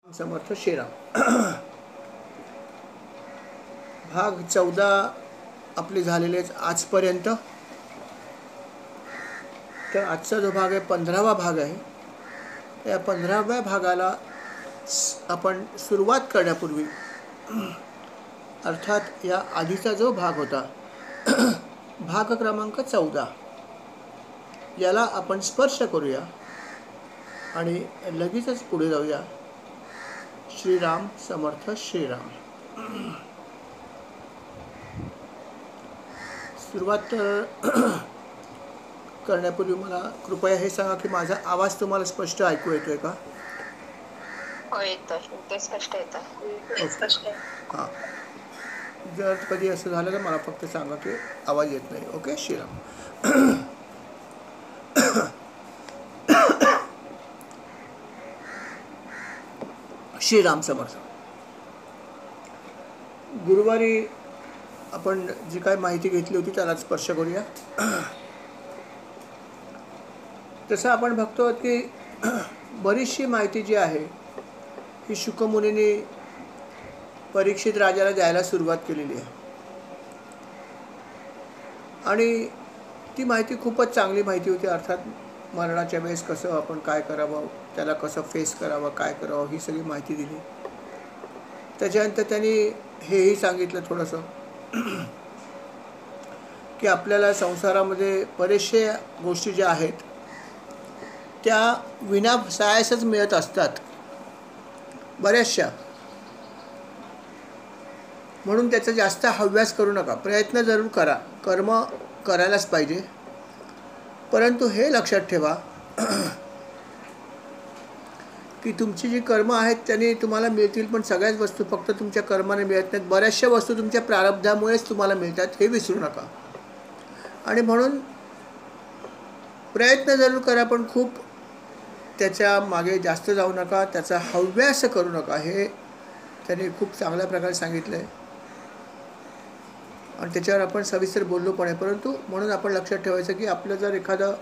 समर्थ श्रीराम. भाग 14 आपले झालेले आजपर्यंत. तर आजचा जो भाग आहे 15वा भाग आहे. या 15व्या भागाला आपण सुरुवात करण्यापूर्वी अर्थात या आधीचा जो भाग होता भाग क्रमांक 14 याला आपण स्पर्श करूया आणि लगेचच पुढे जाऊया. श्रीराम समर्थ श्रीराम. सुरुवात करण्यापूर्वी मला कृपया हे सांगा की माझा आवाज तुम्हाला स्पष्ट ऐकू येतोय का? हो, येतोय. स्पष्ट येतोय. हां, जर कधी असं झालं तर मला फक्त सांगा की आवाज येत नाही. ओके. श्रीराम. श्रीराम समर्थ. गुरुवारी आपण जी काय माहिती घेतली होती त्याला स्पर्श करूया. तसं आपण बघतो की बरीचशी माहिती जी आहे ही शुकमुनींनी परीक्षित राजाला द्यायला सुरुवात केलेली आहे आणि ती माहिती खूपच चांगली माहिती होती. अर्थात मरणाच्या वेळेस कसं आपण काय करावं, त्याला कसं फेस करावं, काय करावं, ही सगळी माहिती दिली. त्याच्यानंतर त्यांनी हेही सांगितलं थोडंसं की आपल्याला संसारामध्ये बरेचशे गोष्टी ज्या आहेत त्या विनासायासच मिळत असतात बऱ्याचशा. म्हणून त्याचा जास्त हव्यास करू नका. प्रयत्न जरूर करा, कर्म करायलाच पाहिजे, परंतु हे लक्षात ठेवा की तुमची जी कर्म आहेत त्यांनी तुम्हाला मिळतील, पण सगळ्याच वस्तू फक्त तुमच्या कर्माने मिळत नाहीत. बऱ्याचशा वस्तू तुमच्या प्रारब्धामुळेच तुम्हाला मिळतात, हे विसरू नका. आणि म्हणून प्रयत्न जरूर करा, पण खूप त्याच्या मागे जास्त जाऊ नका, त्याचा हव्यास करू नका. हे त्यांनी खूप चांगल्या प्रकारे सांगितलं आहे आणि त्याच्यावर आपण सविस्तर बोललो पण आहे. परंतु म्हणून आपण लक्षात ठेवायचं की आपलं जर एखादं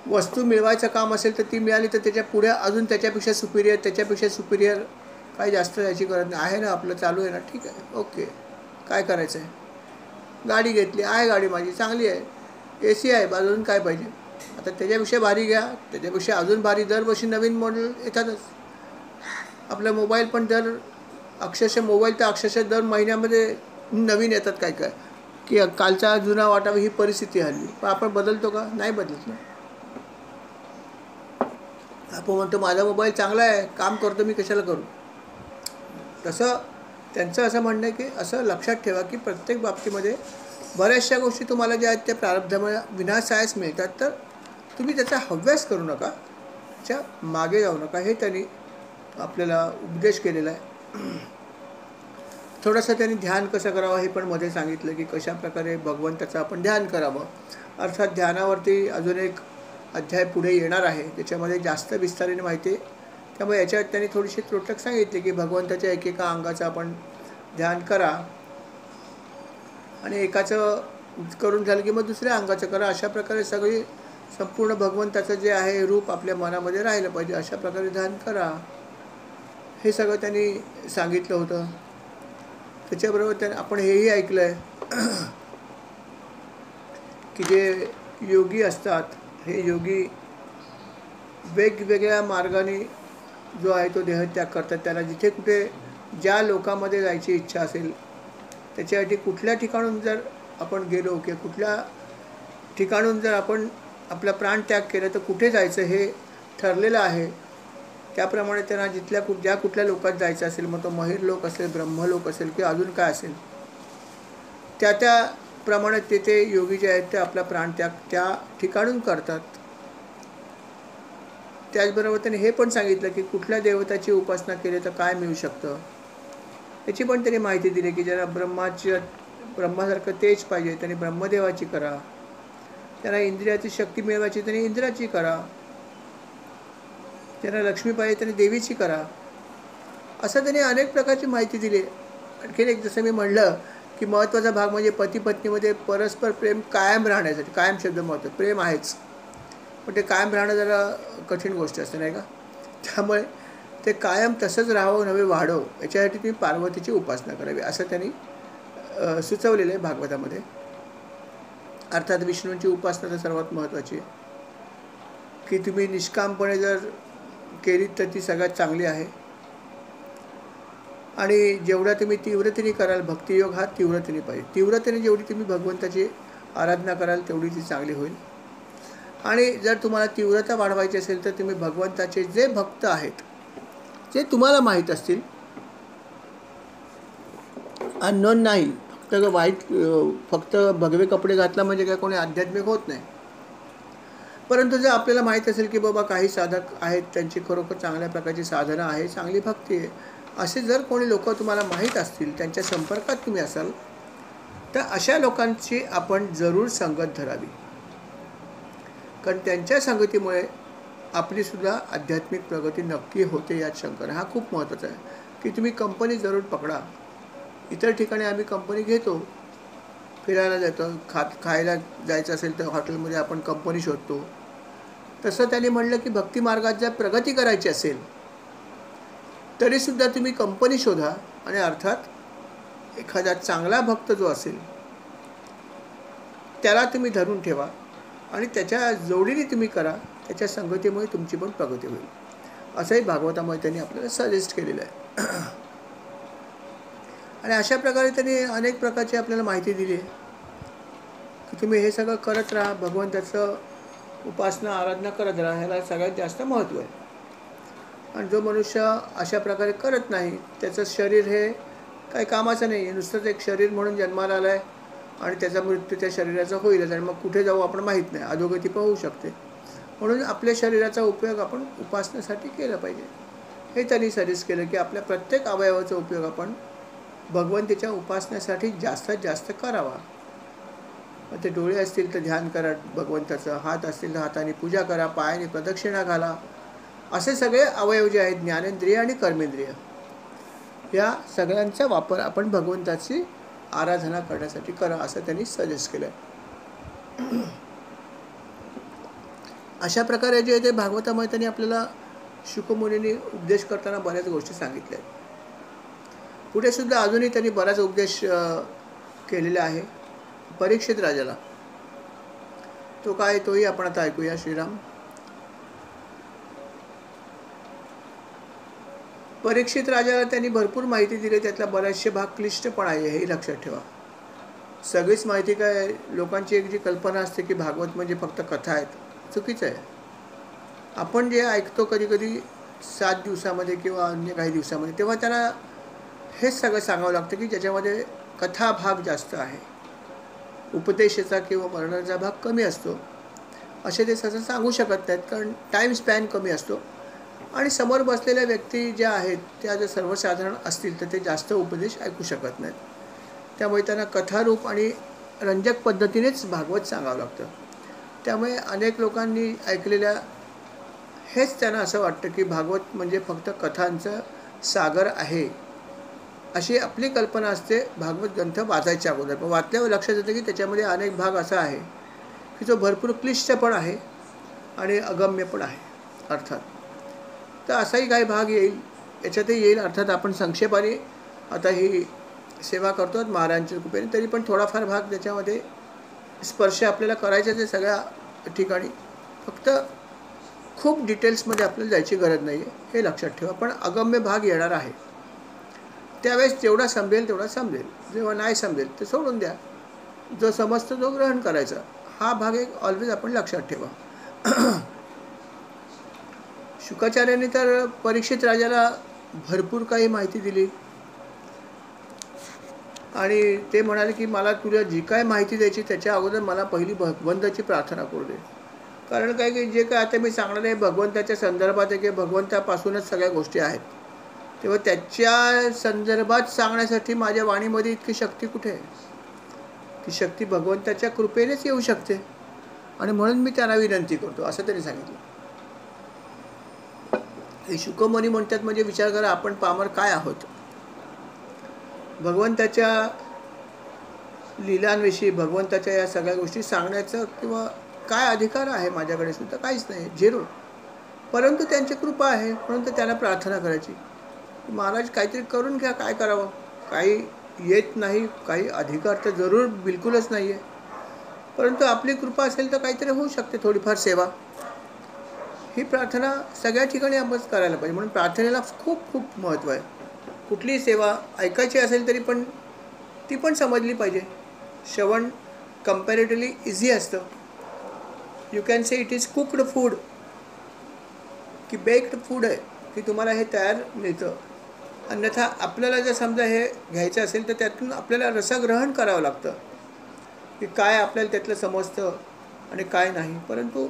वस्तू मिळवायचं काम असेल तर ती मिळाली तर त्याच्या पुढे अजून त्याच्यापेक्षा सुपिरियर काही जास्त याची गरज नाही. आहे ना, आपलं चालू आहे ना, ठीक आहे, ओके. काय करायचं आहे? गाडी घेतली आहे, गाडी माझी चांगली आहे, AC आहे, बाजून काय पाहिजे? आता त्याच्यापेक्षा भारी घ्या, त्याच्यापेक्षा अजून भारी. दरवर्षी नवीन मॉडेल येतातच. आपला मोबाईल पण अक्षरशः दर महिन्यामध्ये नवीन येतात काय काय, की कालचा जुना वाटावा, ही परिस्थिती हल्ली. पण आपण बदलतो का? नाही बदलत ना. आपण म्हणतो माझा मोबाईल चांगला आहे, काम करतो, मी कशाला करू? तसं त्यांचं असं म्हणणं आहे की असं लक्षात ठेवा की प्रत्येक बाबतीमध्ये बऱ्याचशा गोष्टी तुम्हाला ज्या आहेत त्या प्रारब्धामुळे विनासायास मिळतात, तर तुम्ही त्याचा हव्यास करू नका, त्याच्या मागे जाऊ नका. हे त्यांनी आपल्याला उपदेश केलेला आहे. थोडंसं त्यांनी ध्यान कसं करावं हे पण मध्ये सांगितलं की कशा प्रकारे भगवंताचं आपण ध्यान करावं. अर्थात ध्यानावरती अजून एक अध्याय पुढे येणार आहे, त्याच्यामध्ये जास्त विस्ताराने माहिती आहे. त्यामुळे याच्यात त्यांनी थोडीशी त्रोटक सांगितले की भगवंताच्या एकेका अंगाचं आपण ध्यान करा आणि एकाचं करून झालं की मग दुसऱ्या अंगाचं करा. अशा प्रकारे सगळी संपूर्ण भगवंताचं जे आहे रूप आपल्या मनामध्ये राहिलं पाहिजे, अशा प्रकारे ध्यान करा. हे सगळं त्यांनी सांगितलं होतं. त्याच्याबरोबर त्याने आपण हेही ऐकलं आहे की जे योगी असतात, हे योगी वेगवेगळ्या मार्गाने जो आहे तो देहत्याग करतात. त्याला जिथे कुठे ज्या लोकांमध्ये जायची इच्छा असेल त्याच्यासाठी कुठल्या ठिकाणून जर आपण गेलो किंवा कुठल्या ठिकाणून जर आपण आपला प्राणत्याग केला तर कुठे जायचं हे ठरलेलं आहे. त्याप्रमाणे त्यांना ज्या कुठल्या लोकात जायचं असेल, मग तो महिर लोक असेल, ब्रह्मलोक असेल किंवा अजून काय असेल, त्याप्रमाणे तेथे योगी जे आहेत ते आपला प्राणत्याग त्या ठिकाणून करतात. त्याचबरोबर त्यांनी हे पण सांगितलं की कुठल्या देवताची उपासना केली तर काय मिळू शकतं, याची पण त्यांनी माहिती दिली. की ज्यांना ब्रह्मासारखं तेज पाहिजे त्यांनी ब्रह्मदेवाची करा, त्यांना इंद्रियाची शक्ती मिळवायची त्यांनी इंद्राची करा, त्यांना लक्ष्मी पाहिजे त्यांनी देवीची करा. असं त्यांनी अनेक प्रकारची माहिती दिली. आणखीन एक जसं मी म्हणलं की महत्त्वाचा भाग म्हणजे पती पत्नीमध्ये परस्पर प्रेम कायम राहण्यासाठी. कायम शब्द महत्त्व, प्रेम आहेच पण ते कायम राहणं जरा कठीण गोष्ट असते, नाही का? त्यामुळे ते कायम तसंच राहावं नव्हे वाढव, याच्यासाठी तुम्ही पार्वतीची उपासना करावी असं त्यांनी सुचवलेलं आहे भागवतामध्ये. अर्थात विष्णूंची उपासना तर सर्वात महत्त्वाची आहे, की तुम्ही निष्कामपणे जर केलीत तर ती सगळ्यात चांगली आहे. आणि जेवढा तुम्ही तीव्रतेने कराल, भक्तियोग हा तीव्रतेने पाहिजे. तीव्रतेने जेवढी तुम्ही भगवंताची आराधना कराल तेवढी ती चांगली होईल. आणि जर तुम्हाला तीव्रता वाढवायची असेल तर तुम्ही भगवंताचे जे भक्त आहेत, जे तुम्हाला माहीत असतील, अननोन नाही, फक्त भगवे कपडे घातला म्हणजे काय कोणी आध्यात्मिक होत नाही. परंतु जर आपल्याला माहीत असेल की बाबा काही साधक आहेत, त्यांची खरोखर चांगल्या प्रकारची साधना आहे, चांगली भक्ती आहे, असे जर कोणी लोक तुम्हाला माहीत असतील, त्यांच्या संपर्कात तुम्ही असाल, तर अशा लोकांची आपण जरूर संगत धरावी. कारण त्यांच्या संगतीमुळे आपलीसुद्धा आध्यात्मिक प्रगती नक्की होते, यात शंका नाही. हा खूप महत्त्वाचा आहे की तुम्ही कंपनी जरूर पकडा. इतर ठिकाणी आम्ही कंपनी घेतो, फिरायला जातो, खायला जायचं असेल तर हॉटेलमध्ये आपण कंपनी शोधतो. तसं त्यांनी म्हणलं की भक्ती मार्गात जर प्रगती करायची असेल तरीसुद्धा तुम्ही कंपनी शोधा, आणि अर्थात एखादा चांगला भक्त जो असेल त्याला तुम्ही धरून ठेवा आणि त्याच्या जोडीने तुम्ही करा. त्याच्या संगतीमुळे तुमची पण प्रगती होईल, असंही भागवतामध्ये त्यांनी आपल्याला सजेस्ट केलेलं आहे. आणि अशा प्रकारे त्यांनी अनेक प्रकारची आपल्याला माहिती दिली आहे की तुम्ही हे सगळं करत राहा, भगवंताचं उपासना आराधना करत राहा, ह्याला सगळ्यात जास्त महत्त्व आहे. आणि जो मनुष्य अशा प्रकारे करत नाही, त्याचं शरीर हे काही कामाचं नाही आहे, नुसतंच एक शरीर म्हणून जन्माला आलं आहे आणि त्याचा मृत्यू त्या शरीराचा होईलच, आणि मग कुठे जाऊ आपण माहीत नाही, अधोगती पण होऊ शकते. म्हणून आपल्या शरीराचा उपयोग आपण उपासनेसाठी केला पाहिजे. हे त्यांनी सजेस्ट केलं की आपल्या प्रत्येक अवयवाचा उपयोग आपण भगवंताच्या उपासनेसाठी जास्तीत जास्त करावा. मग ते डोळे असतील तर ध्यान करा भगवंताचं, हात असतील तर हाताने पूजा करा, पायाने प्रदक्षिणा घाला. असे सगळे अवयव जे आहेत, ज्ञानेंद्रिय आणि कर्मेंद्रिय, या सगळ्यांचा वापर आपण भगवंताची आराधना करण्यासाठी करा, असं त्यांनी सजेस्ट केलं आहे. अशा प्रकारे जे ते भागवतामध्ये त्यांनी आपल्याला शुकमुनींनी उपदेश करताना बऱ्याच गोष्टी सांगितल्या आहेत. पुढे सुद्धा अजूनही त्यांनी बराच उपदेश केलेला आहे परीक्षित राजाला. तो काय, तोही आपण आता ऐकूया. श्रीराम. परीक्षित राजाला त्यांनी भरपूर माहिती दिली, त्यातला बरेचसे भाग क्लिष्ट पण आहे, हे लक्षात ठेवा. सगळीच माहिती काय, लोकांची एक जी कल्पना असते की भागवत म्हणजे फक्त कथा आहेत, चुकीचं आहे. आपण जे ऐकतो कधी कधी 7 दिवसामध्ये किंवा अन्य काही दिवसामध्ये, तेव्हा त्यांना हेच सगळं सांगावं लागतं की ज्याच्यामध्ये कथा भाग जास्त आहे, उपदेशाचा किंवा वर्णनाचा भाग कमी असतो. असे ते असं सांगू शकत नाहीत, कारण टाईम स्पॅन कमी असतो. आणि समोर बसलेल्या व्यक्ती ज्या आहेत त्या जर सर्वसाधारण असतील तर ते जास्त उपदेश ऐकू शकत नाहीत. त्यामुळे त्यांना कथारूप आणि रंजक पद्धतीनेच भागवत सांगावं लागतं. त्यामुळे अनेक लोकांनी ऐकलेल्या हेच त्यांना असं वाटतं की भागवत म्हणजे फक्त कथांचं सागर आहे, अशी आपली कल्पना असते भागवत ग्रंथ वाचायच्या अगोदर. पण वाचल्यावर लक्षात येतं की त्याच्यामध्ये अनेक भाग असा आहे की जो भरपूर क्लिष्ट पण आहे आणि अगम्य पण आहे अर्थात. तर असाही काही भाग येईल, याच्यातही येईल. अर्थात आपण संक्षेपाने आता ही सेवा करतो महाराजांच्या कृपेने, तरी पण थोडाफार भाग त्याच्यामध्ये स्पर्श आपल्याला करायचा आहे सगळ्या ठिकाणी. फक्त खूप डिटेल्समध्ये आपल्याला जायची गरज नाही आहे, हे लक्षात ठेवा. पण अगम्य भाग येणार आहे, त्यावेळेस जेवढा समजेल तेवढा समजेल, जेव्हा नाही समजेल ते सोडून द्या. जो समजतो तो ग्रहण करायचा, हा भाग एक ऑलवेज आपण लक्षात ठेवा. शुकाचार्यांनी तर परीक्षित राजाला भरपूर काही माहिती दिली आणि ते म्हणाले की मला तुला जी काय माहिती द्यायची त्याच्या अगोदर मला पहिली भगवंताची प्रार्थना करू दे. कारण काय की जे काय आता मी सांगणार आहे भगवंताच्या संदर्भात आहे की भगवंतापासूनच सगळ्या गोष्टी आहेत, तेव्हा त्याच्या संदर्भात सांगण्यासाठी माझ्या वाणीमध्ये इतकी शक्ती कुठे आहे? ती शक्ती भगवंताच्या कृपेनेच येऊ शकते, आणि म्हणून मी त्यांना विनंती करतो, असं त्यांनी सांगितलं. हे शुकमुनी म्हणतात म्हणजे विचार करा आपण पामर काय आहोत. भगवंताच्या लीलांविषयी, भगवंताच्या या सगळ्या गोष्टी सांगण्याचं किंवा काय अधिकार आहे माझ्याकडे सुद्धा? काहीच नाही, झिरो. परंतु त्यांची कृपा आहे म्हणून तर त्यांना प्रार्थना करायची. महाराज काहीतरी करून घ्या, काय करावं, काही येत नाही, काही अधिकार तर जरूर बिलकुलच नाही आहे, परंतु आपली कृपा असेल तर काहीतरी होऊ शकते, थोडीफार सेवा. ही प्रार्थना सगळ्या ठिकाणी आपण करायला पाहिजे. म्हणून प्रार्थनेला खूप खूप महत्त्व आहे. कुठलीही सेवा ऐकायची असेल तरी पण ती पण समजली पाहिजे. श्रवण कम्पॅरेटिव्हली इझी असतं. You can say it is cooked food, की बेक्ड फूड आहे, की तुम्हाला हे तयार मिळतं. अन्यथा आपल्याला जर समजा हे घ्यायचं असेल तर त्यातून आपल्याला रसग्रहण करावं लागतं, की काय आपल्याला त्यातलं समजतं आणि काय नाही. परंतु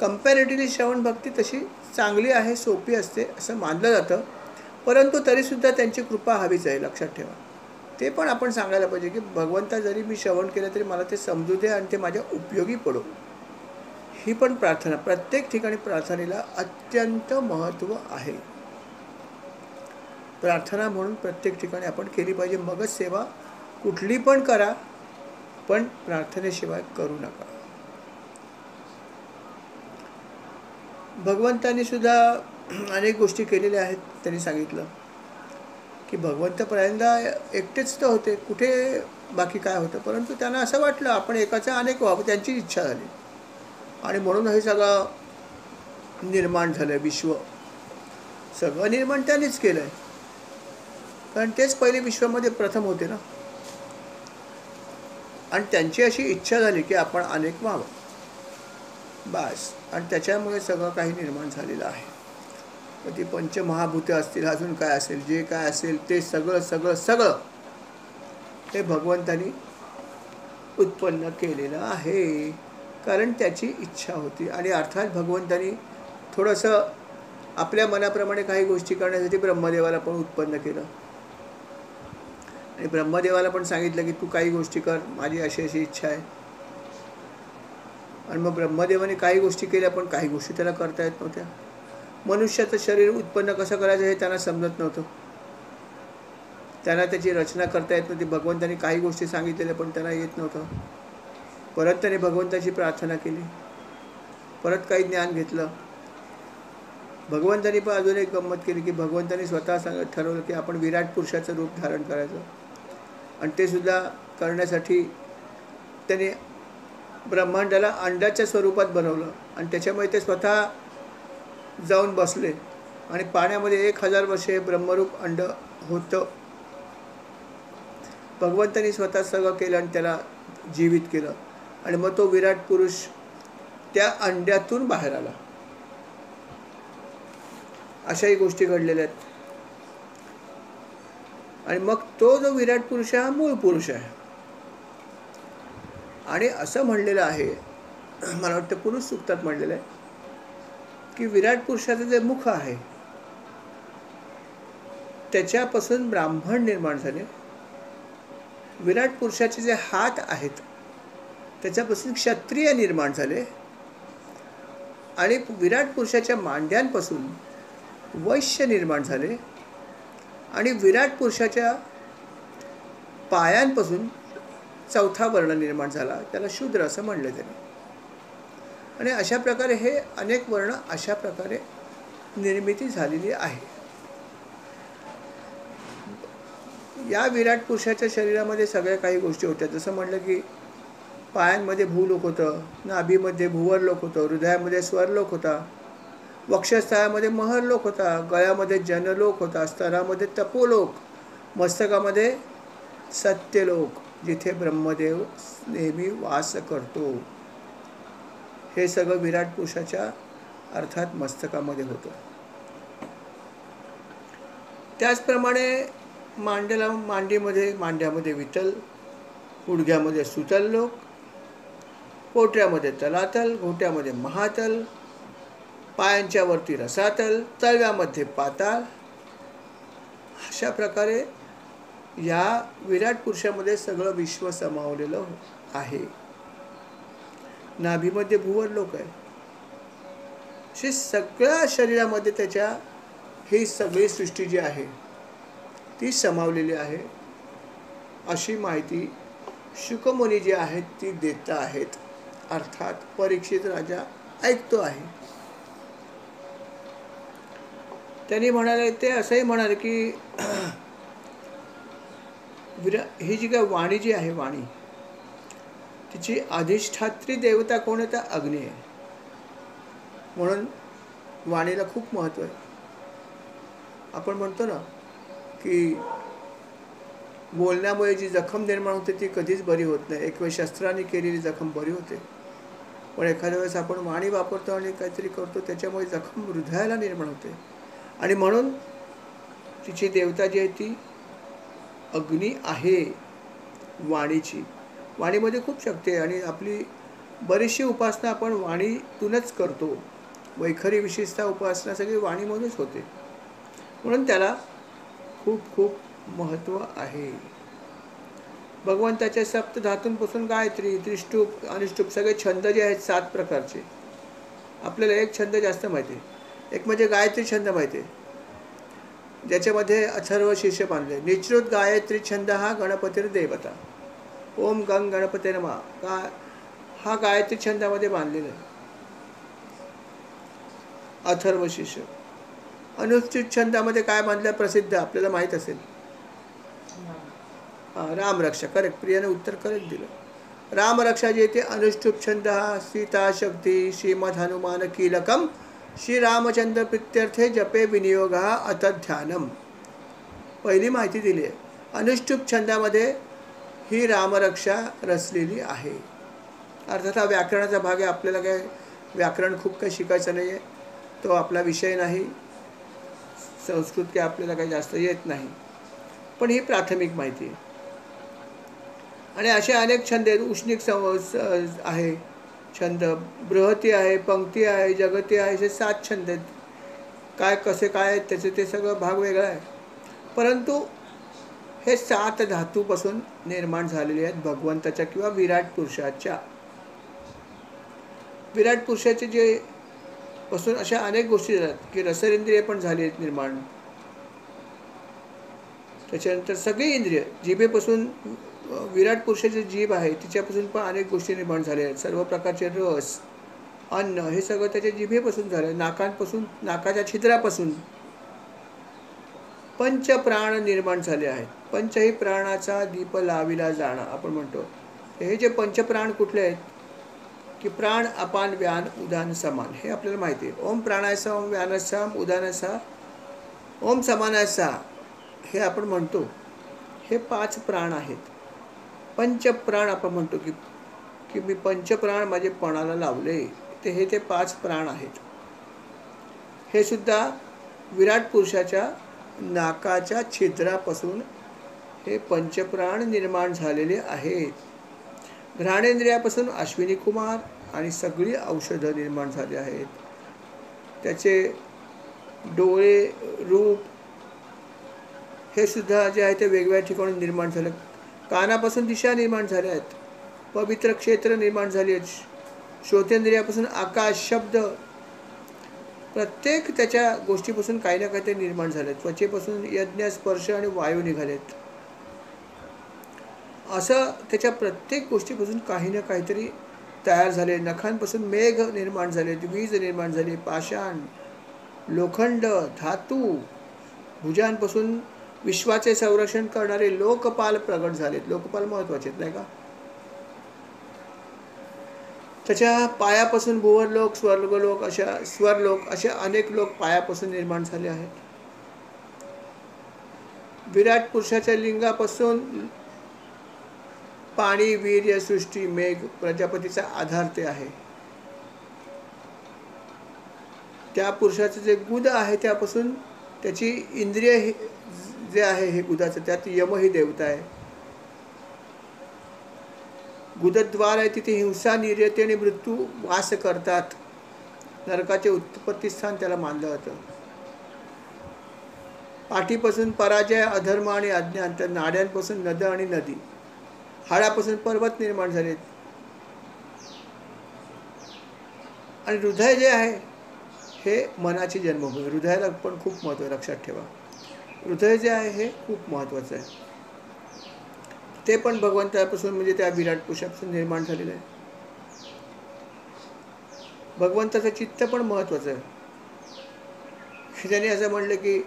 कम्पॅरेटिव्हली श्रवण भक्ती तशी चांगली आहे, सोपी असते असं मानलं जातं. परंतु तरीसुद्धा त्यांची कृपा हवीच आहे, लक्षात ठेवा. ते पण आपण सांगायला पाहिजे की भगवंता जरी मी श्रवण केलं तरी मला ते समजू दे आणि ते माझ्या उपयोगी पडो. ही पण प्रार्थना, प्रत्येक ठिकाणी प्रार्थनेला अत्यंत महत्त्व आहे. प्रार्थना म्हणून प्रत्येक ठिकाणी आपण केली पाहिजे. मगच सेवा कुठली पण करा, पण प्रार्थनेशिवाय करू नका. भगवंतांनी सुद्धा अनेक गोष्टी केलेल्या आहेत. त्यांनी सांगितलं की भगवंत पहिल्यांदा एकटेच तर होते, कुठे बाकी काय होतं. परंतु त्यांना असं वाटलं आपण एकाचं अनेक व्हावं, त्यांची इच्छा झाली आणि म्हणून हे सगळं निर्माण झालं. विश्व सगळं निर्माण त्यांनीच केलं आहे, कारण तेच पहिले विश्वामध्ये प्रथम होते ना. आणि त्यांची अशी इच्छा झाली की आपण अनेक व्हावं, बस. आणि त्याच्यामुळे सगळं काही निर्माण झालेलं आहे. मग ती पंचमहाभूते असतील, अजून काय असेल, जे काय असेल ते सगळं सगळं सगळं हे भगवंतानी उत्पन्न केलेलं आहे, कारण त्याची इच्छा होती. आणि अर्थात भगवंतानी थोडंसं आपल्या मनाप्रमाणे काही गोष्टी करण्यासाठी ब्रह्मदेवाला पण उत्पन्न केलं. आणि ब्रह्मदेवाला पण सांगितलं की तू काही गोष्टी कर, माझी अशी अशी इच्छा आहे. आणि मग ब्रह्मदेवाने काही गोष्टी केल्या, पण काही गोष्टी त्याला करता येत नव्हत्या. मनुष्याचं शरीर उत्पन्न कसं करायचं हे त्यांना समजत नव्हतं. त्यांना त्याची रचना करता येत नव्हती. भगवंतानी काही गोष्टी सांगितलेल्या पण त्यांना येत नव्हतं. परत त्याने भगवंताची प्रार्थना केली, परत काही ज्ञान घेतलं. भगवंतानी पण अजून एक गंमत केली की भगवंतानी स्वतः ठरवलं की आपण विराट पुरुषाचं रूप धारण करायचं. आणि ते सुद्धा करण्यासाठी त्याने ब्रह्मांडाला अंडाच्या स्वरूपात बनवलं. आणि त्याच्यामुळे ते स्वतः जाऊन बसले आणि पाण्यामध्ये 1000 वर्षे ब्रह्मरूप अंड होतं. भगवंतानी स्वतः सगळं केलं आणि त्याला जीवित केलं. आणि मग तो विराट पुरुष त्या अंड्यातून बाहेर आला. अशाही गोष्टी घडलेल्या आहेत. आणि मग तो जो विराट पुरुष आहे हा मूळ पुरुष आहे. आणि असं म्हणलेलं आहे, मला वाटतं पुरुष सूक्तात म्हणलेलं आहे की विराट पुरुषाचं जे मुख आहे त्याच्यापासून ब्राह्मण निर्माण झाले. विराट पुरुषाचे जे हात आहेत त्याच्यापासून क्षत्रिय निर्माण झाले. आणि विराट पुरुषाच्या मांड्यांपासून वैश्य निर्माण झाले. आणि विराट पुरुषाच्या पायांपासून चौथा वर्ण निर्माण झाला, त्याला शूद्र असं म्हणलं त्याने. आणि अशा प्रकारे हे अनेक वर्ण अशा प्रकारे निर्मिती झालेली आहे. या विराट पुरुषाच्या शरीरामध्ये सगळ्या काही गोष्टी होत्या. जसं म्हटलं की पायांमध्ये भूलोक होतं, नाभीमध्ये भुवरलोक होतं, हृदयामध्ये स्वरलोक होता, वक्षस्थळामध्ये महरलोक होता, गळ्यामध्ये जनलोक होता, स्तरामध्ये तपोलोक, मस्तकामध्ये सत्यलोक जिथे ब्रह्मदेव नेहमी वास करतो. हे सगळं विराट पुरुषाच्या अर्थात मस्तकामध्ये होतं. त्याचप्रमाणे मांड्यामध्ये विठ्ठल, गुडघ्यामध्ये सुतल लोक, पोटऱ्यामध्ये तलातल, घोट्यामध्ये महातल, पायांच्या वरती रसातल, तळव्यामध्ये पाताळ. अशा प्रकारे या विराट पुरुषामध्ये सगळं विश्व समावलेलं आहे. नाभीमध्ये भुवर लोक आहे. अशी सगळ्या शरीरामध्ये त्याच्या ही सगळी सृष्टी जी आहे ती समावलेली आहे, अशी माहिती शुकमुनी जी आहेत ती देत आहेत. अर्थात परीक्षित राजा ऐकतो आहे. त्यांनी म्हणाले, ते असंही म्हणाले की ही जी काय वाणी जी आहे, वाणी तिची अधिष्ठात्री देवता कोण आहे? तर अग्नी आहे. म्हणून वाणीला खूप महत्त्व आहे. आपण म्हणतो ना की बोलण्यामुळे जी जखम निर्माण होते ती कधीच बरी होत नाही. एक वेळ शस्त्राने केलेली जखम बरी होते, पण एखाद्या वेळेस आपण वाणी वापरतो आणि काहीतरी करतो त्याच्यामुळे जखम हृदयाला निर्माण होते. आणि म्हणून तिची देवता जी आहे ती अग्नी आहे वाणीची. वाणीमध्ये खूप शक्ती आहे आणि आपली बरीचशी उपासना आपण वाणीतूनच करतो. वैखरी विशेषतः उपासना सगळी वाणीमधूनच होते. म्हणून त्याला खूप खूप महत्त्व आहे. भगवंताच्या सप्तधातूंपासून गायत्री, त्रिष्टुप, अनुष्टुप सगळे छंद जे आहेत 7 प्रकारचे. आपल्याला एक छंद जास्त माहिती आहे. एक म्हणजे गायत्री छंद माहिती आहे, ज्याच्यामध्ये अथर्व शीर्ष बांधले. निश्रुत गायत्री छंद हा गणपतीर देवता. ओम गंग गणपती नमः हा गायत्री छंदामध्ये बांधलेला आहे. अथर्व शीर्ष. अनुष्ठित छंदामध्ये काय बांधलं? प्रसिद्ध आपल्याला माहीत असेल, रामरक्षा. करेक्ट, प्रियाने उत्तर करेक्ट दिलं. रामरक्षा जे ते अनुष्ठुप छंद हा सीता शक्ती श्रीमद हनुमान कीलकम श्री रामचंद्र प्रीत्यर्थे जपे विनियोग हा अत ध्यानम. पहिली माहिती दिली आहे. अनुष्ठुप छंदामध्ये ही रामरक्षा रचलेली आहे. अर्थात हा व्याकरणाचा भाग आहे. आपल्याला काय व्याकरण खूप काही शिकायचं नाही आहे, तो आपला विषय नाही. संस्कृत काय आपल्याला काही जास्त येत नाही, पण ही प्राथमिक माहिती आहे. आणि असे अनेक छंद आहेत. उष्णिक आहे छंद, बृहती आहे, पंक्ती आहे, जगती आहे, असे 7 छंद आहेत. काय कसे काय आहेत त्याचे ते सगळं भाग वेगळा आहे. परंतु हे 7 धातूपासून निर्माण झालेले आहेत भगवंताच्या किंवा विराट पुरुषाच्या. विराट पुरुषाचे जे पासून अशा अनेक गोष्टी झाल्यात की रसरेंद्रिय पण झाली आहेत निर्माण. त्याच्यानंतर सगळी इंद्रिय, जिभेपासून विराट पुरुषाची जीभ आहे तिच्यापासून पण अनेक गोष्टी निर्माण झाल्या आहेत. सर्व प्रकारचे रस, अन्न हे सगळं त्याच्या जिभेपासून झालं. नाकांपासून, नाकाच्या छिद्रापासून पंचप्राण निर्माण झाले आहेत. पंचही प्राणाचा दीप लाविला जाणं आपण म्हणतो. हे जे पंचप्राण कुठले आहेत की प्राण, अपान, व्यान, उदान, समान. हे आपल्याला माहिती आहे. ओम प्राणायसा, ओम व्यानसा, उदानसा, ओम समानायसा हे आपण म्हणतो. हे 5 प्राण आहेत. पंचप्राण आपण म्हणतो की मी पंचप्राण माझे पणाला लावले, ते हे ते 5 प्राण आहेत. हे सुद्धा विराट पुरुषाच्या नाकाच्या छिद्रापासून हे पंचप्राण निर्माण झालेले आहेत. घ्राणेंद्रियापासून अश्विनी कुमार आणि सगळी औषधं निर्माण झाली आहेत. त्याचे डोळे, रूप हे सुद्धा जे आहे ते वेगवेगळ्या ठिकाणून निर्माण झालं. कानापासून दिशा निर्माण झाल्या आहेत. पवित्र क्षेत्र निर्माण झाली आहेत. श्रोतेंद्रियापासून आकाश, शब्द, प्रत्येक त्याच्या गोष्टीपासून काही ना काहीतरी निर्माण झाले. त्वचेपासून यज्ञ, स्पर्श आणि वायू निघालेत. असं त्याच्या प्रत्येक गोष्टीपासून काही ना काहीतरी तयार झाले. नखांपासून मेघ निर्माण झाले, वीज निर्माण झाली, पाषाण, लोखंड, धातू. भुजांपासून विश्वाचे संरक्षण करणारे लोकपाल प्रगट झालेत. लोकपाल महत्वाचे नाही का? त्याच्या पायापासून भुवरलोक, स्वर्गलोक, स्वरलोक असे अनेक लोक पायापासून निर्माण झाले आहेत. विराट पुरुषाच्या लिंगापासून पाणी, वीर्य, सृष्टी, मेघ, प्रजापतीचा आधार ते आहे. त्या पुरुषाचं जे गुद आहे त्यापासून त्याची इंद्रिय जे आहे हे गुदाचं, त्यात यम ही देवता आहे. गुदद्वार आहे, तिथे हिंसा, निर्यती आणि मृत्यू वास करतात. नरकाचे उत्पत्ती स्थान त्याला मानलं जातं. पाठीपासून पराजय, अधर्म आणि अज्ञान, तर नाड्यांपासून नद आणि नदी, हाडापासून पर्वत निर्माण झालेत. आणि हृदय जे आहे हे मनाची जन्मभूमी. हृदयाला पण खूप महत्त्व आहे, लक्षात ठेवा. हृदय जे आहे हे खूप महत्त्वाचं आहे. ते पण भगवंतापासून म्हणजे त्या विराट पुरुषापासून निर्माण झालेलं आहे. भगवंताचं चित्त पण महत्त्वाचं आहे. त्यांनी असं म्हणलं की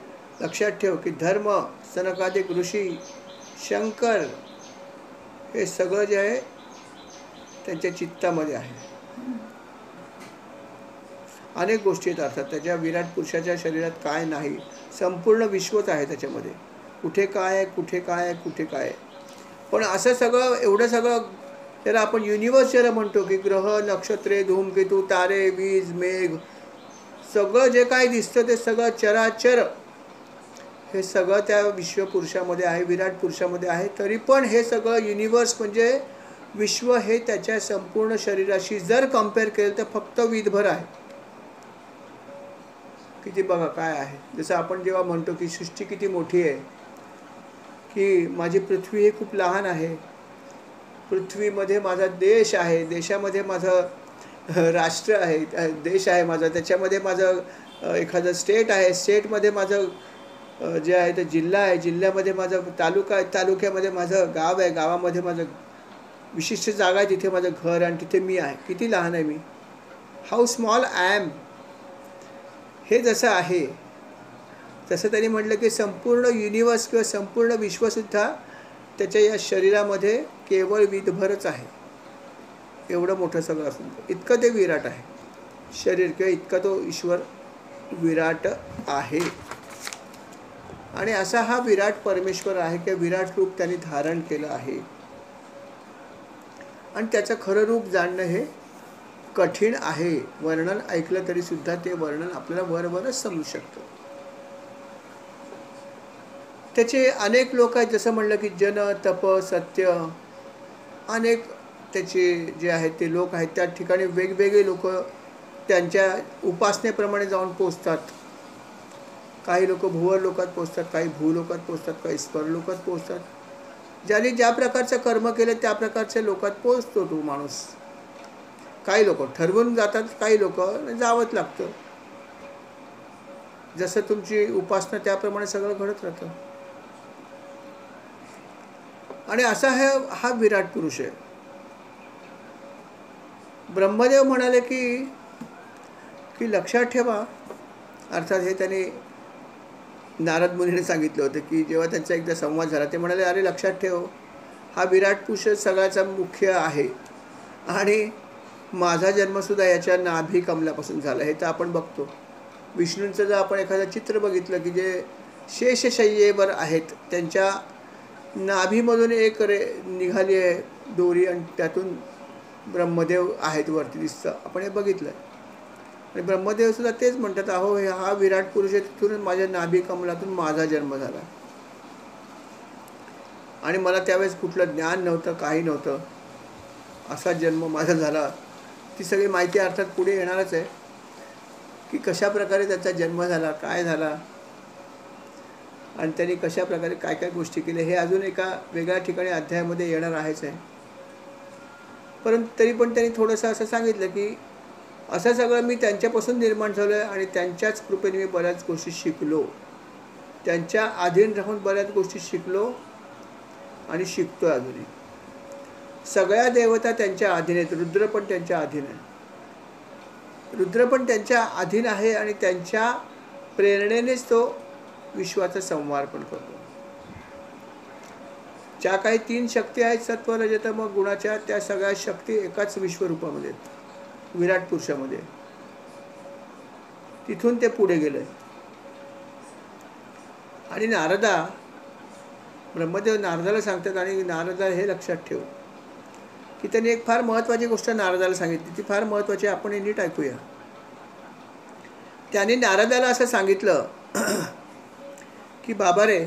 लक्षात ठेव की धर्म, सनकादिक ऋषी, शंकर हे सगळं जे आहे त्यांच्या चित्तामध्ये आहे. अनेक गोष्टी आहेत अर्थात त्याच्या विराट पुरुषाच्या शरीरात काय नाही, संपूर्ण विश्वच आहे त्याच्यामध्ये. कुठे काय आहे, कुठे काय आहे, कुठे काय आहे. पण असं सगळं एवढं सगळं त्याला आपण युनिवर्स ज्याला म्हणतो की ग्रह, नक्षत्रे, धूमकेतू, तारे, वीज, मेघ, सगळं जे काय दिसतं ते सगळं चराचर हे सगळं त्या विश्वपुरुषामध्ये आहे, विराट पुरुषामध्ये आहे. तरी पण हे सगळं युनिवर्स म्हणजे विश्व हे त्याच्या संपूर्ण शरीराशी जर कम्पेअर केलं तर फक्त वीदभर आहे. किती बघा काय आहे. जसं आपण जेव्हा म्हणतो की सृष्टी किती मोठी आहे, की माझी पृथ्वी ही खूप लहान आहे, पृथ्वीमध्ये माझा देश आहे, देशामध्ये माझं राष्ट्र आहे, देश आहे माझा, त्याच्यामध्ये माझं एखादं स्टेट आहे, स्टेटमध्ये माझं जे आहे ते जिल्हा आहे, जिल्ह्यामध्ये माझं तालुका आहे, तालुक्यामध्ये माझं गाव आहे, गावामध्ये माझं विशिष्ट जागा आहे, तिथे माझं घर आणि तिथे मी आहे. किती लहान आहे मी, हाऊ स्मॉल आय एम. हे जसं आहे तसं त्यांनी म्हटलं की संपूर्ण युनिवर्स किंवा संपूर्ण विश्वसुद्धा त्याच्या या शरीरामध्ये केवळ वीदभरच आहे. एवढं मोठं सगळं असून इतकं ते विराट आहे शरीर, किंवा इतका तो ईश्वर विराट आहे. आणि असा हा विराट परमेश्वर आहे की विराट रूप त्यांनी धारण केलं आहे. आणि त्याचं खरं रूप जाणणं हे कठीण आहे. वर्णन ऐकलं तरी सुद्धा ते वर्णन आपल्याला वरवरच समजू शकतं. त्याचे अनेक लोक आहेत, जसं म्हणलं की जन, तप, सत्य, अनेक त्याचे जे आहेत ते लोक आहेत. त्या ठिकाणी वेगवेगळे लोक त्यांच्या उपासनेप्रमाणे जाऊन पोचतात. काही लोक भुवर लोकात पोचतात, काही भूलोकात पोचतात, काही स्वर लोकात पोचतात. ज्याने ज्या प्रकारचं कर्म केलं त्या प्रकारच्या लोकात पोचतो तो माणूस. काही लोक ठरवून जातात, काही लोक जावंच लागतं. जसं तुमची उपासना त्याप्रमाणे सगळं घडत राहतं. आणि असा हा विराट पुरुष आहे. ब्रह्मदेव म्हणाले की लक्षात ठेवा, अर्थात हे त्यांनी नारद मुनीने सांगितलं होतं की जेव्हा त्यांचा एकदा संवाद झाला ते म्हणाले, अरे लक्षात ठेव, हा विराट पुरुष सगळ्याचा मुख्य आहे आणि माझा जन्मसुद्धा याच्या नाभी कमलापासून झाला. हे तर आपण बघतो. विष्णूंचं जर आपण एखादं चित्र बघितलं की जे शेषशय्येवर आहेत, त्यांच्या नाभीमधून एक निघाली आहे दोरी आणि त्यातून ब्रह्मदेव आहेत वरती दिसतं. आपण हे बघितलं. आणि ब्रह्मदेवसुद्धा तेच म्हणतात, अहो हा विराट पुरुष आहे, तिथूनच माझ्या नाभी कमलातून माझा जन्म झाला. आणि मला त्यावेळेस कुठलं ज्ञान नव्हतं, काही नव्हतं, असा जन्म माझा झाला. ती सगळी माहिती अर्थात पुढे येणारच आहे की कशा प्रकारे त्याचा जन्म झाला, काय झाला आणि त्यांनी कशा प्रकारे काय काय गोष्टी केल्या, हे अजून एका वेगळ्या ठिकाणी अध्यायामध्ये येणार आहेच आहे. परंतु तरी पण त्यांनी थोडंसं असं सांगितलं की असं सगळं मी त्यांच्यापासून निर्माण झालो आहे आणि त्यांच्याच कृपेने मी बऱ्याच गोष्टी शिकलो, त्यांच्या अधीन राहून बऱ्याच गोष्टी शिकलो आणि शिकतो अजूनही. सगळ्या देवता त्यांच्या अधीन आहेत. रुद्र पण त्यांच्या अधीन आहे. रुद्र पण त्यांच्या अधीन आहे आणि त्यांच्या प्रेरणेनेच तो विश्वाचा संहार पण करतो. ज्या काही 3 शक्ती आहेत, सत्व, रज, तम गुणाच्या, त्या सगळ्या शक्ती एकाच विश्वरूपामध्ये आहेत, विराट पुरुषामध्ये. तिथून ते पुढे गेले. आणि ब्रह्मदेव नारदाला सांगतात, आणि नारदा हे लक्षात ठेव की त्यांनी एक फार महत्त्वाची गोष्ट नारदाला सांगितली. ती फार महत्त्वाची, आपण नीट ऐकूया. त्यांनी नारदाला असं सांगितलं की बाबा रे,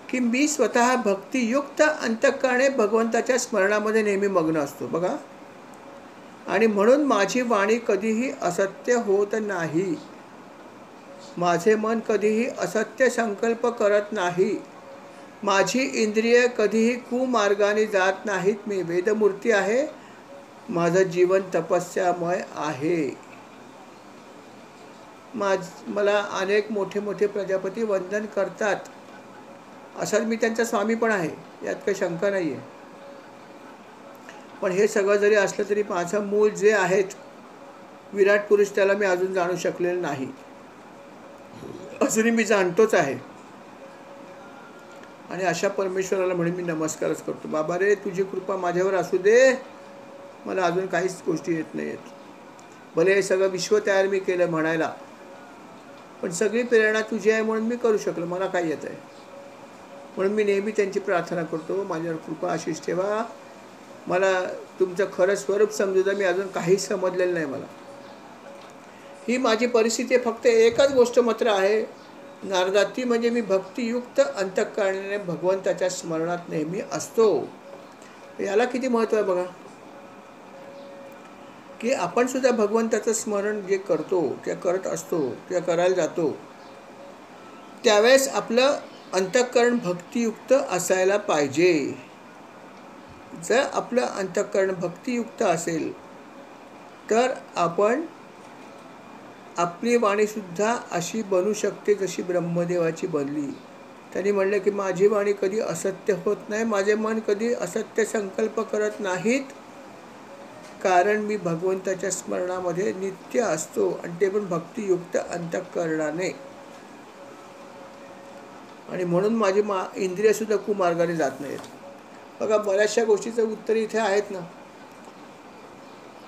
की मी स्वतः भक्तियुक्त अंतःकरणे भगवंताच्या स्मरणामध्ये नेहमी मग्न असतो बघा. आणि म्हणून माझी वाणी कधीही असत्य होत नाही, माझे मन कधीही असत्य संकल्प करत नाही, माझी इंद्रिय कधीही कुमार्गाने जात नाहीत. मी वेदमूर्ती आहे, माझं जीवन तपस्यामय आहे. मला अनेक मोठे मोठे प्रजापती वंदन करतात, असाच मी त्यांचा स्वामी पण आहे, यात काही शंका नाही आहे. पण हे सगळं जरी असलं तरी माझं मूळ जे आहेत विराट पुरुष त्याला मी अजून जाणू शकलेलं नाही, अजूनही मी जाणतोच आहे. आणि अशा परमेश्वराला म्हणून मी नमस्कारच करतो. बाबा रे, तुझी कृपा माझ्यावर असू दे, मला अजून काहीच गोष्टी येत नाही आहेत. भले हे सगळं विश्व तयार मी केलं म्हणायला, पण सगळी प्रेरणा तुझी आहे म्हणून मी करू शकलो. मला काय येत आहे? म्हणून मी नेहमी त्यांची प्रार्थना करतो, माझ्यावर कृपा आशीष ठेवा, मला तुमचं खरं स्वरूप समजू द्या. मी अजून काहीच समजलेलं नाही मला. ही माझी परिस्थिती फक्त एकच गोष्ट मात्र आहे नारदा, ती म्हणजे मी भक्तियुक्त अंतःकरणाने भगवंताच्या स्मरणात नेहमी असतो. याला किती महत्त्व आहे बघा, की आपण सुद्धा भगवंताचं स्मरण जे करतो, ते करत असतो, ते करायला जातो, त्यावेळेस आपलं अंतःकरण भक्तियुक्त असायला पाहिजे. जर आपलं अंतःकरण भक्तियुक्त असेल तर आपण आपली वाणीसुद्धा अशी बनू शकते जशी ब्रह्मदेवाची बनली. त्यांनी म्हणलं की माझी वाणी कधी असत्य होत नाही, माझे मन कधी असत्य संकल्प करत नाहीत, कारण मी भगवंताच्या स्मरणामध्ये नित्य असतो, आणि ते पण भक्तियुक्त अंतःकरणाने. आणि म्हणून माझी इंद्रियसुद्धा कुमार्गाने जात नाहीत. बघा, बऱ्याचशा गोष्टीचं उत्तर इथे आहेत ना,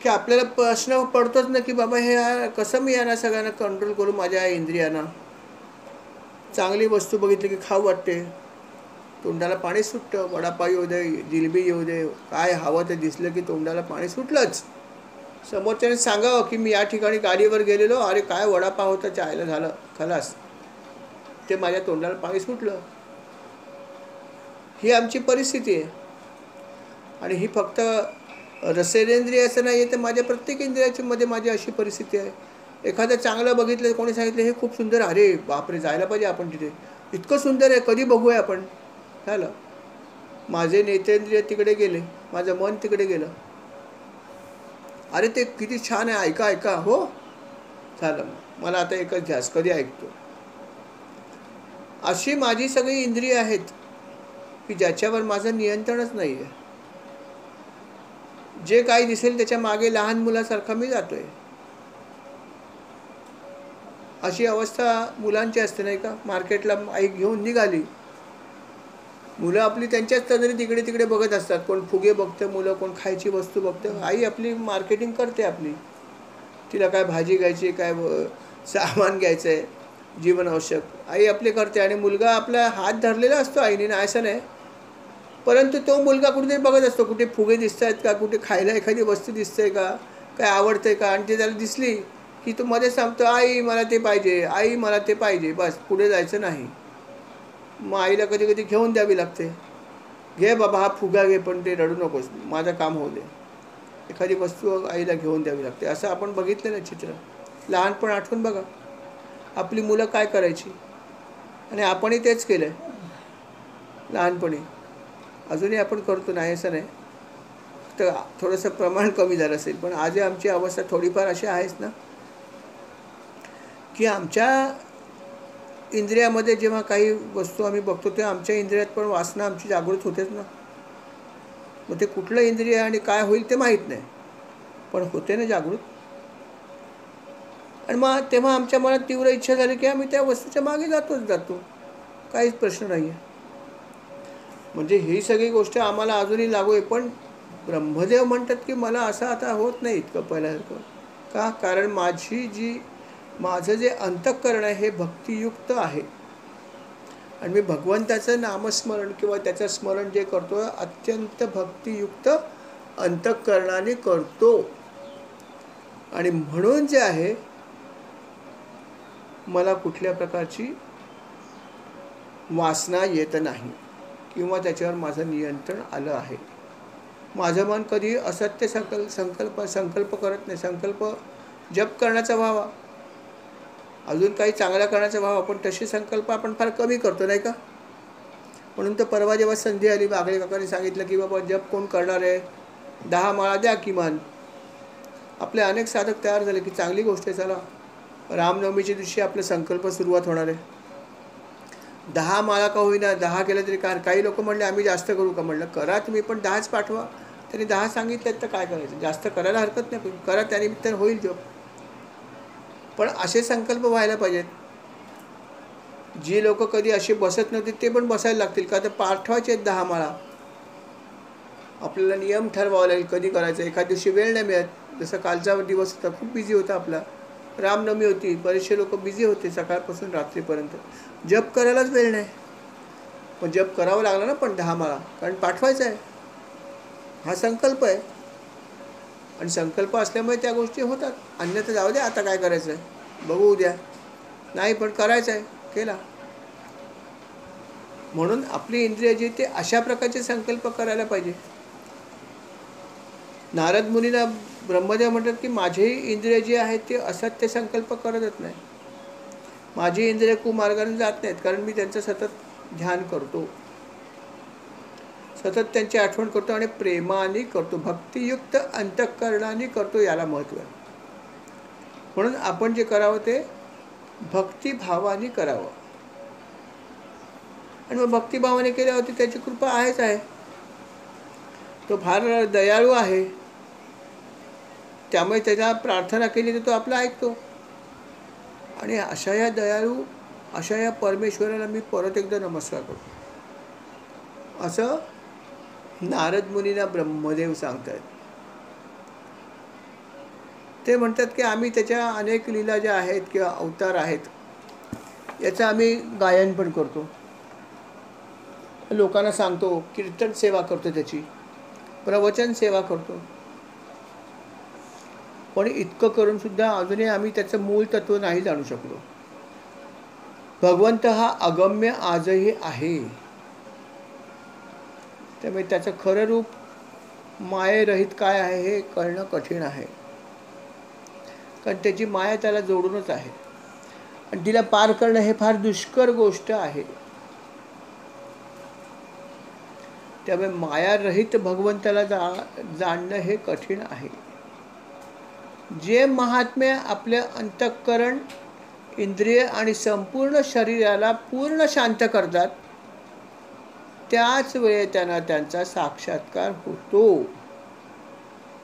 की आपल्याला प्रश्न पडतोच ना, की बाबा हे कसं मी यांना सगळ्यांना कंट्रोल करू, माझ्या इंद्रियांना. चांगली वस्तू बघितली की खाऊ वाटते, तोंडाला पाणी सुटतं. वडापाव येऊ दे, जिलेबी येऊ दे, काय हवं ते दिसलं की तोंडाला पाणी सुटलंच. समोरच्याने सांगावं की मी या ठिकाणी गाडीवर गेलेलो, अरे काय वडापाव होता, चायला झालं खलास, ते माझ्या तोंडाला पाणी सुटलं. ही आमची परिस्थिती आहे. आणि ही फक्त रसेंद्रिय असं नाही आहे, तर माझ्या प्रत्येक इंद्रियाच्या मध्ये माझी अशी परिस्थिती आहे. एखादं चांगलं बघितलं, कोणी सांगितलं हे खूप सुंदर, अरे बापरे, जायला पाहिजे आपण तिथे, इतकं सुंदर आहे, कधी बघूया आपण. झालं, माझे नेत्रेंद्रिय तिकडे गेले, माझं मन तिकडे गेलं, अरे ते किती छान आहे, ऐका ऐका, हो झालं, मला आता एकच ध्यास, कधी ऐकतो. अशी माझी सगळी इंद्रिय आहेत की ज्याच्यावर माझं नियंत्रणच नाही आहे. जे काही दिसेल त्याच्या मागे लहान मुलासारखा मी जातोय. अशी अवस्था मुलांची असते नाही का. मार्केटला आई घेऊन निघाली, मुलं आपली त्यांच्याच तरी तिकडे तिकडे बघत असतात. कोण फुगे बघतं मुलं, कोण खायची वस्तू बघतं. आई आपली मार्केटिंग करते आपली, तिला काय भाजी घ्यायची, काय सामान घ्यायचं आहे जीवनावश्यक, आई आपली करते. आणि मुलगा आपला हात धरलेला असतो आईने, असं नाही, परंतु तो मुलगा कुठेतरी बघत असतो, कुठे फुगे दिसत आहेत का, कुठे खायला एखादी वस्तू दिसते का, काय आवडते का. आणि ते त्याला दिसली की तो मध्ये सांगतो, आई मला ते पाहिजे, आई मला ते पाहिजे, बस पुढे जायचं नाही. मग आईला कधी कधी घेऊन द्यावी लागते, घे बाबा हा फुगा घे, पण ते रडू नकोस, माझं काम होऊ दे. एखादी वस्तू आईला घेऊन द्यावी लागते. असं आपण बघितलं ना चित्र, लहानपण आठवून बघा, आपली मुलं काय करायची, आणि आपणही तेच केलं आहे लहानपणी, अजूनही आपण करतो, नाही असं नाही, तर थोडंसं प्रमाण कमी झालं असेल. पण आज आमची अवस्था थोडीफार अशी आहेच ना, की आमच्या इंद्रियामध्ये जेव्हा काही वस्तू आम्ही बघतो तेव्हा आमच्या इंद्रियात पण वासना आमची जागृत होतेच ना. मग ते कुठलं इंद्रिय आणि काय होईल ते माहीत नाही, पण होते ना जागृत. आणि मग तेव्हा आमच्या मनात तीव्र इच्छा झाली की आम्ही त्या वस्तूच्या मागे जातो, काहीच प्रश्न नाही आहे. म्हणजे ही सगळी गोष्ट आम्हाला अजूनही लागू आहे. पण ब्रह्मदेव म्हणतात की मला असं आता होत नाही इतकं पहिल्यासारखं. का? कारण माझं जे अंतःकरण आहे हे भक्तियुक्त आहे, आणि मी भगवंताचं नामस्मरण किंवा त्याचं स्मरण जे करतो अत्यंत भक्तियुक्त अंतःकरणाने करतो. आणि म्हणून जे आहे मला कुठल्या प्रकारची वासना येत नाही, किंवा त्याच्यावर माझं नियंत्रण आलं आहे. माझं मन कधी असत्य संकल्प करत नाही. संकल्प जप करण्याचा व्हावा, अजून काही चांगला करण्याचा व्हावा, पण तसे संकल्प आपण फार कमी करतो नाही का. म्हणून तर परवा जेव्हा संधी आली, बागळे काकांनी सांगितलं की बाबा जप कोण करणार आहे, 10 माळा द्या किमान. आपले अनेक साधक तयार झाले की चांगली गोष्ट आहे, चला रामनवमीच्या दिवशी आपले संकल्प सुरुवात होणार आहे. 10 माळा का होईना, 10 केलं तरी काय. काही लोक म्हणले आम्ही जास्त करू का. म्हणलं करा तुम्ही, पण 10च पाठवा. त्यांनी 10 सांगितलेत तर काय करायचं, जास्त करायला हरकत नाही, करा, त्यानिमित्ताने होईल जॉब. पण असे संकल्प व्हायला पाहिजेत. जी लोक कधी अशी बसत नव्हती ते पण बसायला लागतील, का तर पाठवायचे आहेत 10 माळा. आपल्याला नियम ठरवावा लागेल कधी करायचं. एखाद्या दिवशी वेळ नाही मिळत, जसं कालचा दिवस होता खूप बिझी होता आपला, रामनवमी होती, बरेचसे लोक बिझी होते सकाळपासून रात्रीपर्यंत, जप करायलाच वेळ नाही. पण जप करावं लागला ना पण 10 माळा, कारण पाठवायचं आहे, हा संकल्प आहे. आणि संकल्प असल्यामुळे त्या गोष्टी होतात. अन्यथा जाऊ दे, आता काय करायचं आहे, बघू उद्या, नाही पण करायचं आहे, केला. म्हणून आपली इंद्रिय जी ते अशा प्रकारचे संकल्प करायला पाहिजे. नारद मुनीला ब्रह्मदेव म्हणतात की माझेही इंद्रिय जे आहेत ते असत्य संकल्प करतच नाही. माझी इंद्रिय कुमार्गाने जात नाहीत, कारण मी त्यांचं सतत ध्यान करतो, सतत त्यांची आठवण करतो आणि प्रेमाने करतो, भक्तियुक्त अंतःकरणाने करतो, याला महत्त्व आहे. म्हणून आपण जे करावं ते भक्तिभावाने करावं. आणि मग भक्तिभावाने केल्यावरती त्याची कृपा आहेच आहे. तो फार दयाळू आहे, त्यामुळे त्याच्या प्रार्थना केली तर तो आपला ऐकतो. आणि अशा या दयाळू, अशा या परमेश्वराला मी परत एकदा नमस्कार करतो, असं नारद मुनीला ब्रह्मदेव सांगतात. ते म्हणतात की आम्ही त्याच्या अनेक लीला ज्या आहेत किंवा अवतार आहेत याचं आम्ही गायन पण करतो, लोकांना सांगतो, कीर्तन सेवा करतो, त्याची प्रवचन सेवा करतो. पण इतकं करून सुद्धा अजूनही आम्ही त्याचं मूळ तत्व नाही जाणू शकलो. भगवंत हा अगम्य आजही आहे, त्यामुळे त्याचं खरं रूप मायेरहित काय आहे हे कळणं कठीण आहे, कारण त्याची माया त्याला जोडूनच आहे आणि तिला पार करणं हे फार दुष्कर गोष्ट आहे. त्यामुळे मायारहित भगवंताला जाणणं हे कठीण आहे. जे महात्मे आपले अंतःकरण, इंद्रिय आणि संपूर्ण शरीराला पूर्ण शांत करतात त्याच वेळी त्यांना त्यांचा साक्षात्कार होतो.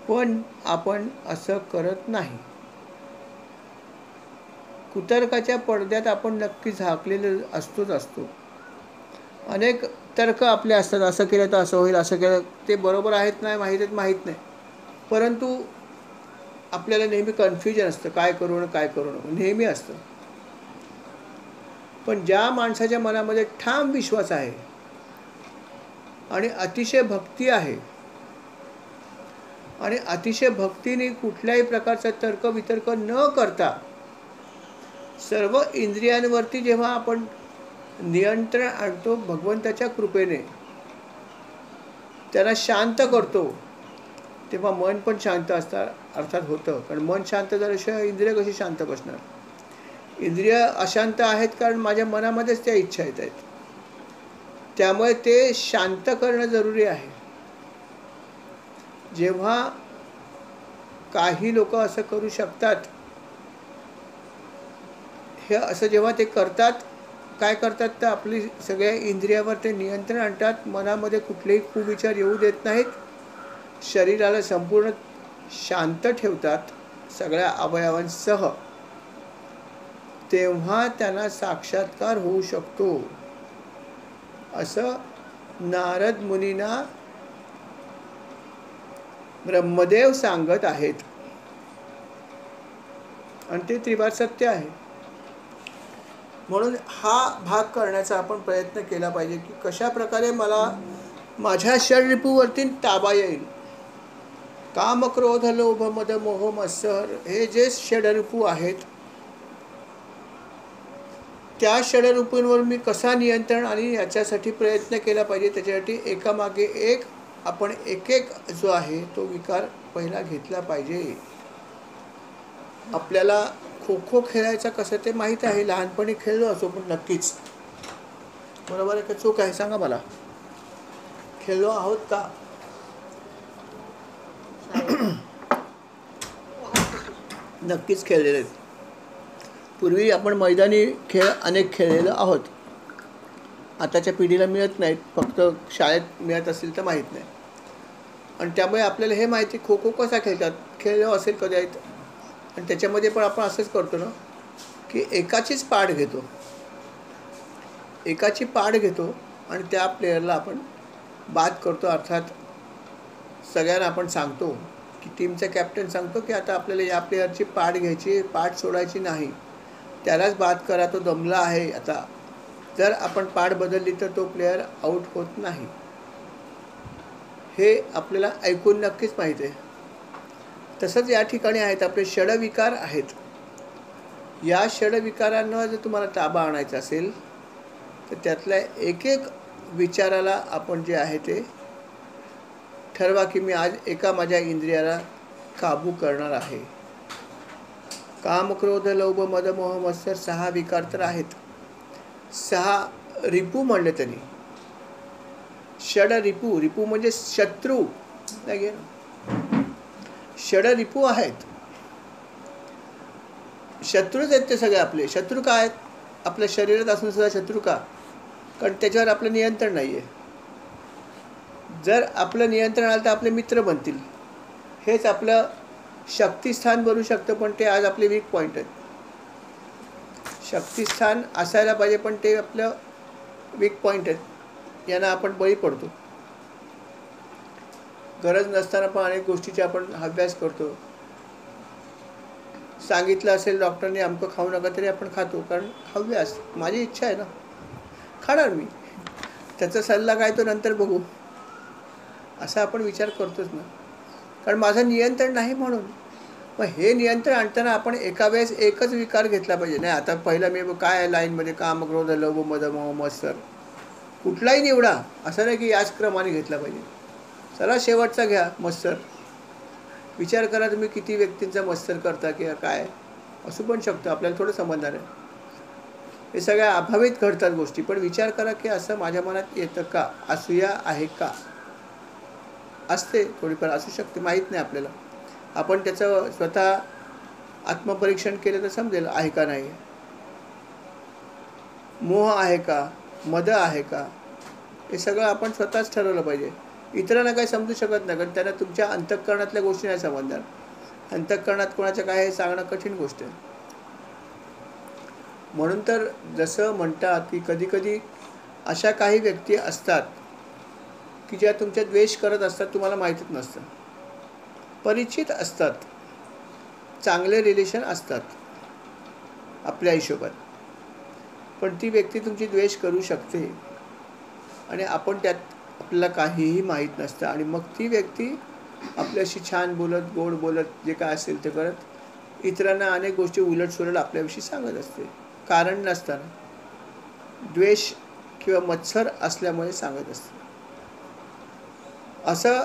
पण आपण असं करत नाही. कुतर्काच्या पडद्यात आपण नक्की झाकलेले असतो. अनेक तर्क आपले असतात, असं केलं तर असं होईल, असं केलं ते बरोबर आहेत नाही माहीत नाही, परंतु आपल्याला नेहमी कन्फ्युजन असतं, काय करू नेहमी असतं. पण ज्या माणसाच्या मनामध्ये ठाम विश्वास आहे आणि अतिशय भक्ती आहे आणि अतिशय भक्तीने कुठल्याही प्रकारचा तर्कवितर्क न करता सर्व इंद्रियांवरती जेव्हा आपण नियंत्रण आणतो भगवंताच्या कृपेने, त्याला शांत करतो, तेव्हा मन पण शांत असतं, अर्थात होतं. कारण मन शांत झाल्याशिवाय इंद्रिय कशी शांत बसणार. इंद्रिय अशांत आहेत कारण माझ्या मनामध्येच त्या इच्छा येत आहेत, त्यामुळे ते शांत करणं जरुरी आहे. जेव्हा काही लोक असं करू शकतात, हे असं जेव्हा ते करतात, काय करतात तर आपली सगळ्या इंद्रियावर ते नियंत्रण आणतात, मनामध्ये कुठलेही कुविचार येऊ देत नाहीत, शरीराला संपूर्ण शांत ठेवतात सगळ्या अवयवांसह, तेव्हा त्यांना साक्षात्कार होऊ शकतो, असं नारद मुनींना ब्रह्मदेव सांगत आहेत. आणि ते त्रिवार सत्य आहे. म्हणून हा भाग करण्याचा आपण प्रयत्न केला पाहिजे की कशा प्रकारे मला माझ्या षड्रिपूवरती ताबा येईल. काम, क्रोध, लोभ, मद, मोह, मत्सर हे जे षड्रिपू आहेत, त्या षड्रिपूंवर मी कसा नियंत्रण आणि याच्यासाठी प्रयत्न केला पाहिजे. त्याच्यासाठी एकामागे एक आपण एक जो आहे तो विकार पहिला घेतला पाहिजे. आपल्याला खो खो खेळायचं कसं ते माहीत आहे, लहानपणी खेळलो असो, पण नक्कीच बरोबर आहे का चूक आहे सांगा मला, खेळलो आहोत का? नक्कीच खेळलेले आहेत. पूर्वी आपण मैदानी खेळ अनेक खेळलेलो आहोत, आताच्या पिढीला मिळत नाहीत, फक्त शाळेत मिळत असेल तर माहीत नाही. आणि त्यामुळे आपल्याला हे माहिती खो खो कसा खेळतात, खेळलो असेल कधी आहेत आणि त्याच्यामध्ये पण आपण असंच करतो ना की एकाची पाठ घेतो आणि त्या प्लेयरला आपण बाद करतो. अर्थात सगळ्यांना आपण सांगतो की टीमचा कॅप्टन सांगतो की आता आपल्याला या प्लेयरची पाठ घ्यायची, पाठ सोडायची नाही, त्यालाच बाद करा, तो दमला आहे आता. जर आपण पाठ बदलली तर तो प्लेयर आऊट होत नाही. हे आपल्याला ऐकून नक्कीच माहीत आहे. तसंच या ठिकाणी आहेत आपले षडविकार आहेत. या षडविकारांना जर तुम्हाला ताबा आणायचा असेल तर त्यातल्या एक एक विचाराला आपण जे आहे ते ठरवा की मी आज एका माझ्या इंद्रियाला काबू करणार आहे. काम, क्रोध, लोभ, मद, मोह, मत्सर 6 विकार तर आहेत. 6 रिपू म्हणले त्यांनी. षड रिपू, रिपू म्हणजे शत्रू. षड रिपू आहेत, शत्रूच आहेत ते सगळे आपले. शत्रू काय आहेत? आपल्या शरीरात असून सुद्धा शत्रू का? कारण त्याच्यावर आपलं नियंत्रण नाही आहे. जर आपलं नियंत्रण आलं तर आपले मित्र बनतील. हेच आपलं शक्तिस्थान बनू शकतं, पण ते आज आपले वीक पॉईंट आहेत. शक्तिस्थान असायला पाहिजे पण ते आपलं वीक पॉईंट आहेत. यांना आपण बळी पडतो. गरज नसताना पण अनेक गोष्टीचे आपण अभ्यास करतो. सांगितलं असेल डॉक्टरने आमचं खाऊ नका तरी आपण खातो, कारण हव्यास, माझी इच्छा आहे ना, खाणार मी. त्याचा सल्ला काय तो नंतर बघू, असा आपण विचार करतोच ना, कारण माझं नियंत्रण नाही म्हणून. मग हे नियंत्रण आणताना आपण एका वेळेस एकच विकार घेतला पाहिजे. नाही आता पहिला मी काय आहे लाईनमध्ये, काम, क्रोध, लोभ, मद, मोह, मत्सर, कुठलाही निवडा, असं नाही की याच क्रमाने घेतला पाहिजे. चला शेवटचा घ्या, मत्सर. विचार करा तुम्ही किती व्यक्तींचा मत्सर करता किंवा काय असू पण शकतं, आपल्याला थोडं समजणार आहे. हे सगळ्या अभावित घडतात गोष्टी, पण विचार करा की असं माझ्या मनात येतं का? असूया आहे का? असते, थोडीफार असू शकते, माहीत नाही आपल्याला. आपण त्याचं स्वतः आत्मपरीक्षण केलं तर समजेल आहे का नाही. मोह आहे का, मद आहे का, हे सगळं आपण स्वतःच ठरवलं पाहिजे. इतरांना काही समजू शकत नाही, कारण त्यांना तुमच्या अंतःकरणातल्या गोष्टी नाही समजणार. अंतःकरणात कोणाचं काय हे सांगणं कठीण गोष्ट आहे. म्हणून तर जसं म्हणतात की कधी कधी अशा काही व्यक्ती असतात की ज्या तुमच्या द्वेष करत असतात, तुम्हाला माहीतच नसतं. परिचित असतात, चांगले रिलेशन असतात आपल्या हिशोबात, पण ती व्यक्ती तुमची द्वेष करू शकते आणि आपण त्यात आपल्याला काहीही माहीत नसतं. आणि मग ती व्यक्ती आपल्याशी छान बोलत, गोड बोलत, जे काय असेल ते करत इतरांना अनेक गोष्टी उलटसुलट आपल्याविषयी सांगत असते, कारण नसताना, द्वेष किंवा मत्सर असल्यामुळे सांगत असते. असं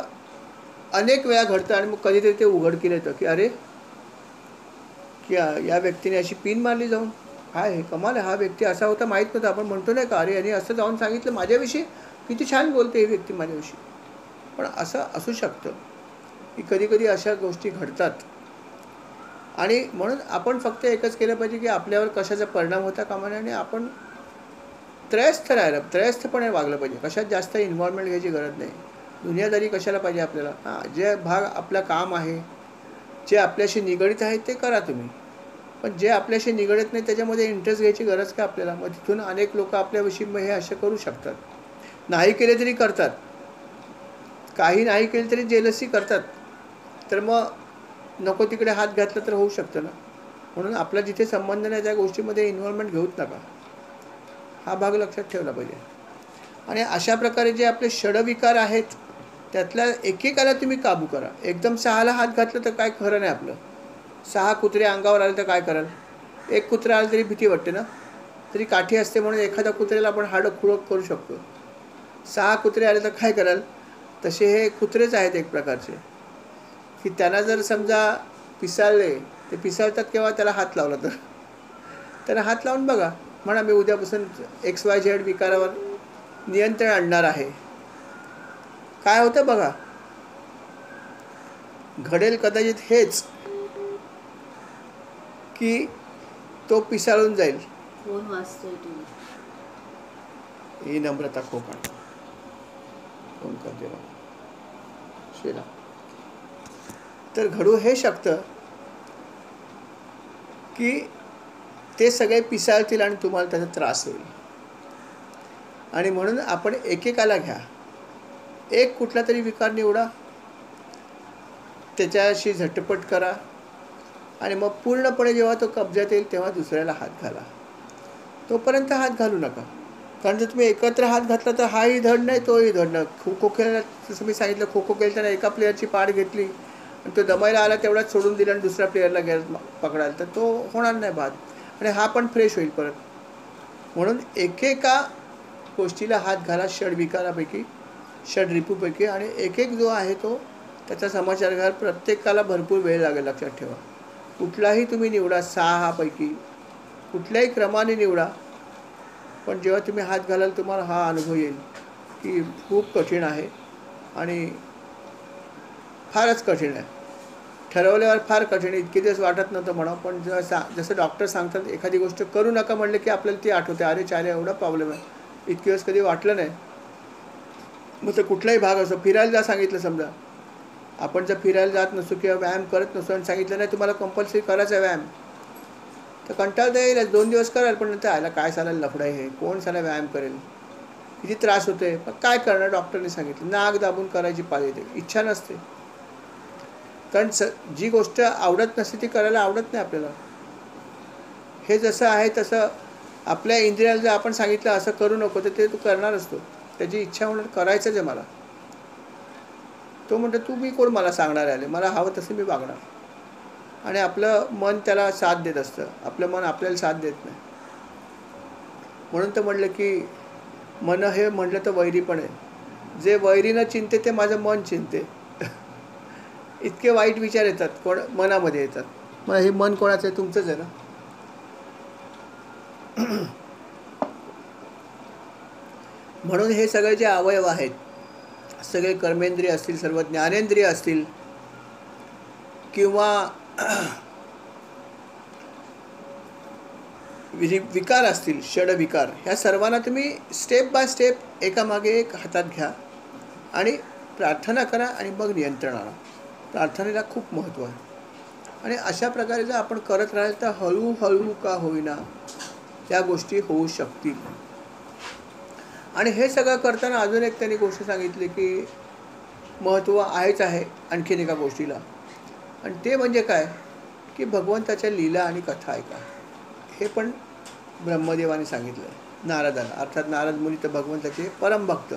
अनेक वेळा घडतं. आणि मग कधीतरी ते उघडकीला येतं की अरे, की या व्यक्तीने अशी पिन मारली जाऊन, काय हे कमाल आहे, हा व्यक्ती असा होता माहीत नव्हता. आपण म्हणतो नाही का, अरे यांनी असं जाऊन सांगितलं माझ्याविषयी, किती छान बोलते ही व्यक्ती माझ्याविषयी. पण असं असू शकतं की कधी कधी अशा गोष्टी घडतात. आणि म्हणून आपण फक्त एकच केलं पाहिजे की आपल्यावर कशाचा परिणाम होता कामा नये आणि आपण त्रयस्थपणे वागलं पाहिजे. कशात जास्त इन्व्हॉल्वमेंट घ्यायची गरज नाही. दुनियादारी कशाला पाहिजे आपल्याला. हां, जे भाग आपलं काम आहे, जे आपल्याशी निगडीत आहे ते करा तुम्ही, पण जे आपल्याशी निगडीत नाही त्याच्यामध्ये इंटरेस्ट घ्यायची गरज का आपल्याला. मग तिथून अनेक लोक आपल्याविषयी हे असे करू शकतात. नाही केले तरी करतात, काही नाही केले तरी जेलसी करतात. तर मग नको तिकडे हात घातला तर होऊ शकतं ना. म्हणून आपला जिथे संबंध नाही त्या गोष्टीमध्ये इन्व्हॉल्वमेंट घेऊच नका. हा भाग लक्षात ठेवला पाहिजे. आणि अशा प्रकारे जे आपले षडविकार आहेत त्यातल्या एकेकाला तुम्ही काबू करा. एकदम 6ला हात घातलं तर काय खरं नाही आपलं. 6 कुत्रे अंगावर आले तर काय कराल. एक कुत्रा आलं तरी भीती वाटते ना, तरी काठी असते म्हणून एखाद्या कुत्र्याला आपण हाडं खुळक करू शकतो. 6 कुत्रे आले तर काय कराल. तसे हे कुत्रेच आहेत एक प्रकारचे, की त्यांना जर समजा पिसाळले, ते पिसाळतात केव्हा, त्याला हात लावला तर. त्यांना हात लावून बघा, म्हणा मी उद्यापासून XYZ विकारावर नियंत्रण आणणार आहे. काय होतं बघा. घडेल कदाचित हेच की तो पिसाळून जाईल. फोन वाजतोय तुम्ही. ही नम्रता खोकाण फोन करते बघा शिला. तर घडू हे शकतं की ते सगळे पिसाळतील आणि तुम्हाला त्याचा त्रास होईल. आणि म्हणून आपण एकेकाला घ्या. एक कुठला तरी विकार निवडा, त्याच्याशी झटपट करा आणि मग पूर्णपणे जेव्हा तो कब्जात येईल तेव्हा दुसऱ्याला हात घाला. तोपर्यंत हात घालू नका. कारण जर तुम्ही एकत्र हात घातला तर हाही धड नाही, तोही धड नाही. खो खो खेळायला जसं मी सांगितलं, खो खो खेळताना एका प्लेअरची पाठ घेतली आणि तो दमायला आला तेवढाच सोडून दिला आणि दुसऱ्या प्लेअरला पकडायला, तर तो होणार नाही बाद. आणि हा पण फ्रेश होईल परत. म्हणून एकेका गोष्टीला हात घाला, षडविकारापैकी, षडरिपूपैकी. आणि एक एक जो आहे तो त्याचा समाचार घ्या. प्रत्येकाला भरपूर वेळ लागेल, लक्षात ठेवा. कुठलाही तुम्ही निवडा, 6 पैकी कुठल्याही क्रमाने निवडा, पण जेव्हा तुम्ही हात घालाल तुम्हाला हा अनुभव येईल की खूप कठीण आहे आणि फारच कठीण आहे. ठरवल्यावर फार कठीण, इतके दिवस वाटत नव्हतं म्हणा, पण जसं डॉक्टर सांगतात एखादी गोष्ट करू नका म्हणले की आपल्याला ती आठवते, अरे चाले एवढा प्रॉब्लेम आहे, इतके दिवस कधी वाटलं नाही. मग तर कुठलाही भाग असो, फिरायला जा सांगितलं समजा, आपण जर फिरायला जात नसू किंवा व्यायाम करत नसू आणि सांगितलं नाही तुम्हाला कंपल्सरी करायचा व्यायाम, तर कंटाळता येईल. 2 दिवस कराल, पण नंतर आयला काय साला लफडं आहे हे, कोण साला व्यायाम करेल, किती त्रास होते. पण काय करणार, डॉक्टरने सांगितलं, नाक दाबून करायची पाळी येते, इच्छा नसते. कारण जी गोष्ट आवडत नसते ती करायला आवडत नाही आपल्याला. हे जसं आहे तसं आपल्या इंद्रियाला जर आपण सांगितलं असं करू नको, तर ते तू करणार असतो. त्याची इच्छा होणार करायचंच आहे मला. तो म्हणतो तू मी कोण मला सांगणार आले, मला हवं तसं मी वागणार. आणि आपलं मन त्याला साथ देत असतं, आपलं मन आपल्याला साथ देत नाही. म्हणून तर म्हटलं की मन हे म्हटलं तर वैरी पण आहे. जे वैरीनं चिंते ते माझं मन चिंते. इतके वाईट विचार येतात कोण मनामध्ये येतात. मग हे मन कोणाचं आहे, तुमचंच आहे ना. म्हणून हे सगळे जे अवयव आहेत, सगळे कर्मेंद्रिय असतील, सर्व ज्ञानेंद्रिय असतील किंवा विकार असतील, षडविकार, ह्या सर्वांना तुम्ही स्टेप बाय स्टेप एकामागे एक हातात घ्या आणि प्रार्थना करा आणि मग नियंत्रण आणा. प्रार्थनेला खूप महत्त्व आहे. आणि अशा प्रकारे जर आपण करत राहिल तर हळूहळू का होईना या गोष्टी होऊ शकतील. आणि हे सगळं करताना अजून एक त्यांनी गोष्ट सांगितली की महत्त्व आहेच आहे आणखीन एका गोष्टीला, आणि ते म्हणजे काय की भगवंताच्या लीला आणि कथा ऐका. हे पण ब्रह्मदेवाने सांगितलं आहे नारदाला, अर्थात नारद मुनी तर भगवंताचे परमभक्त.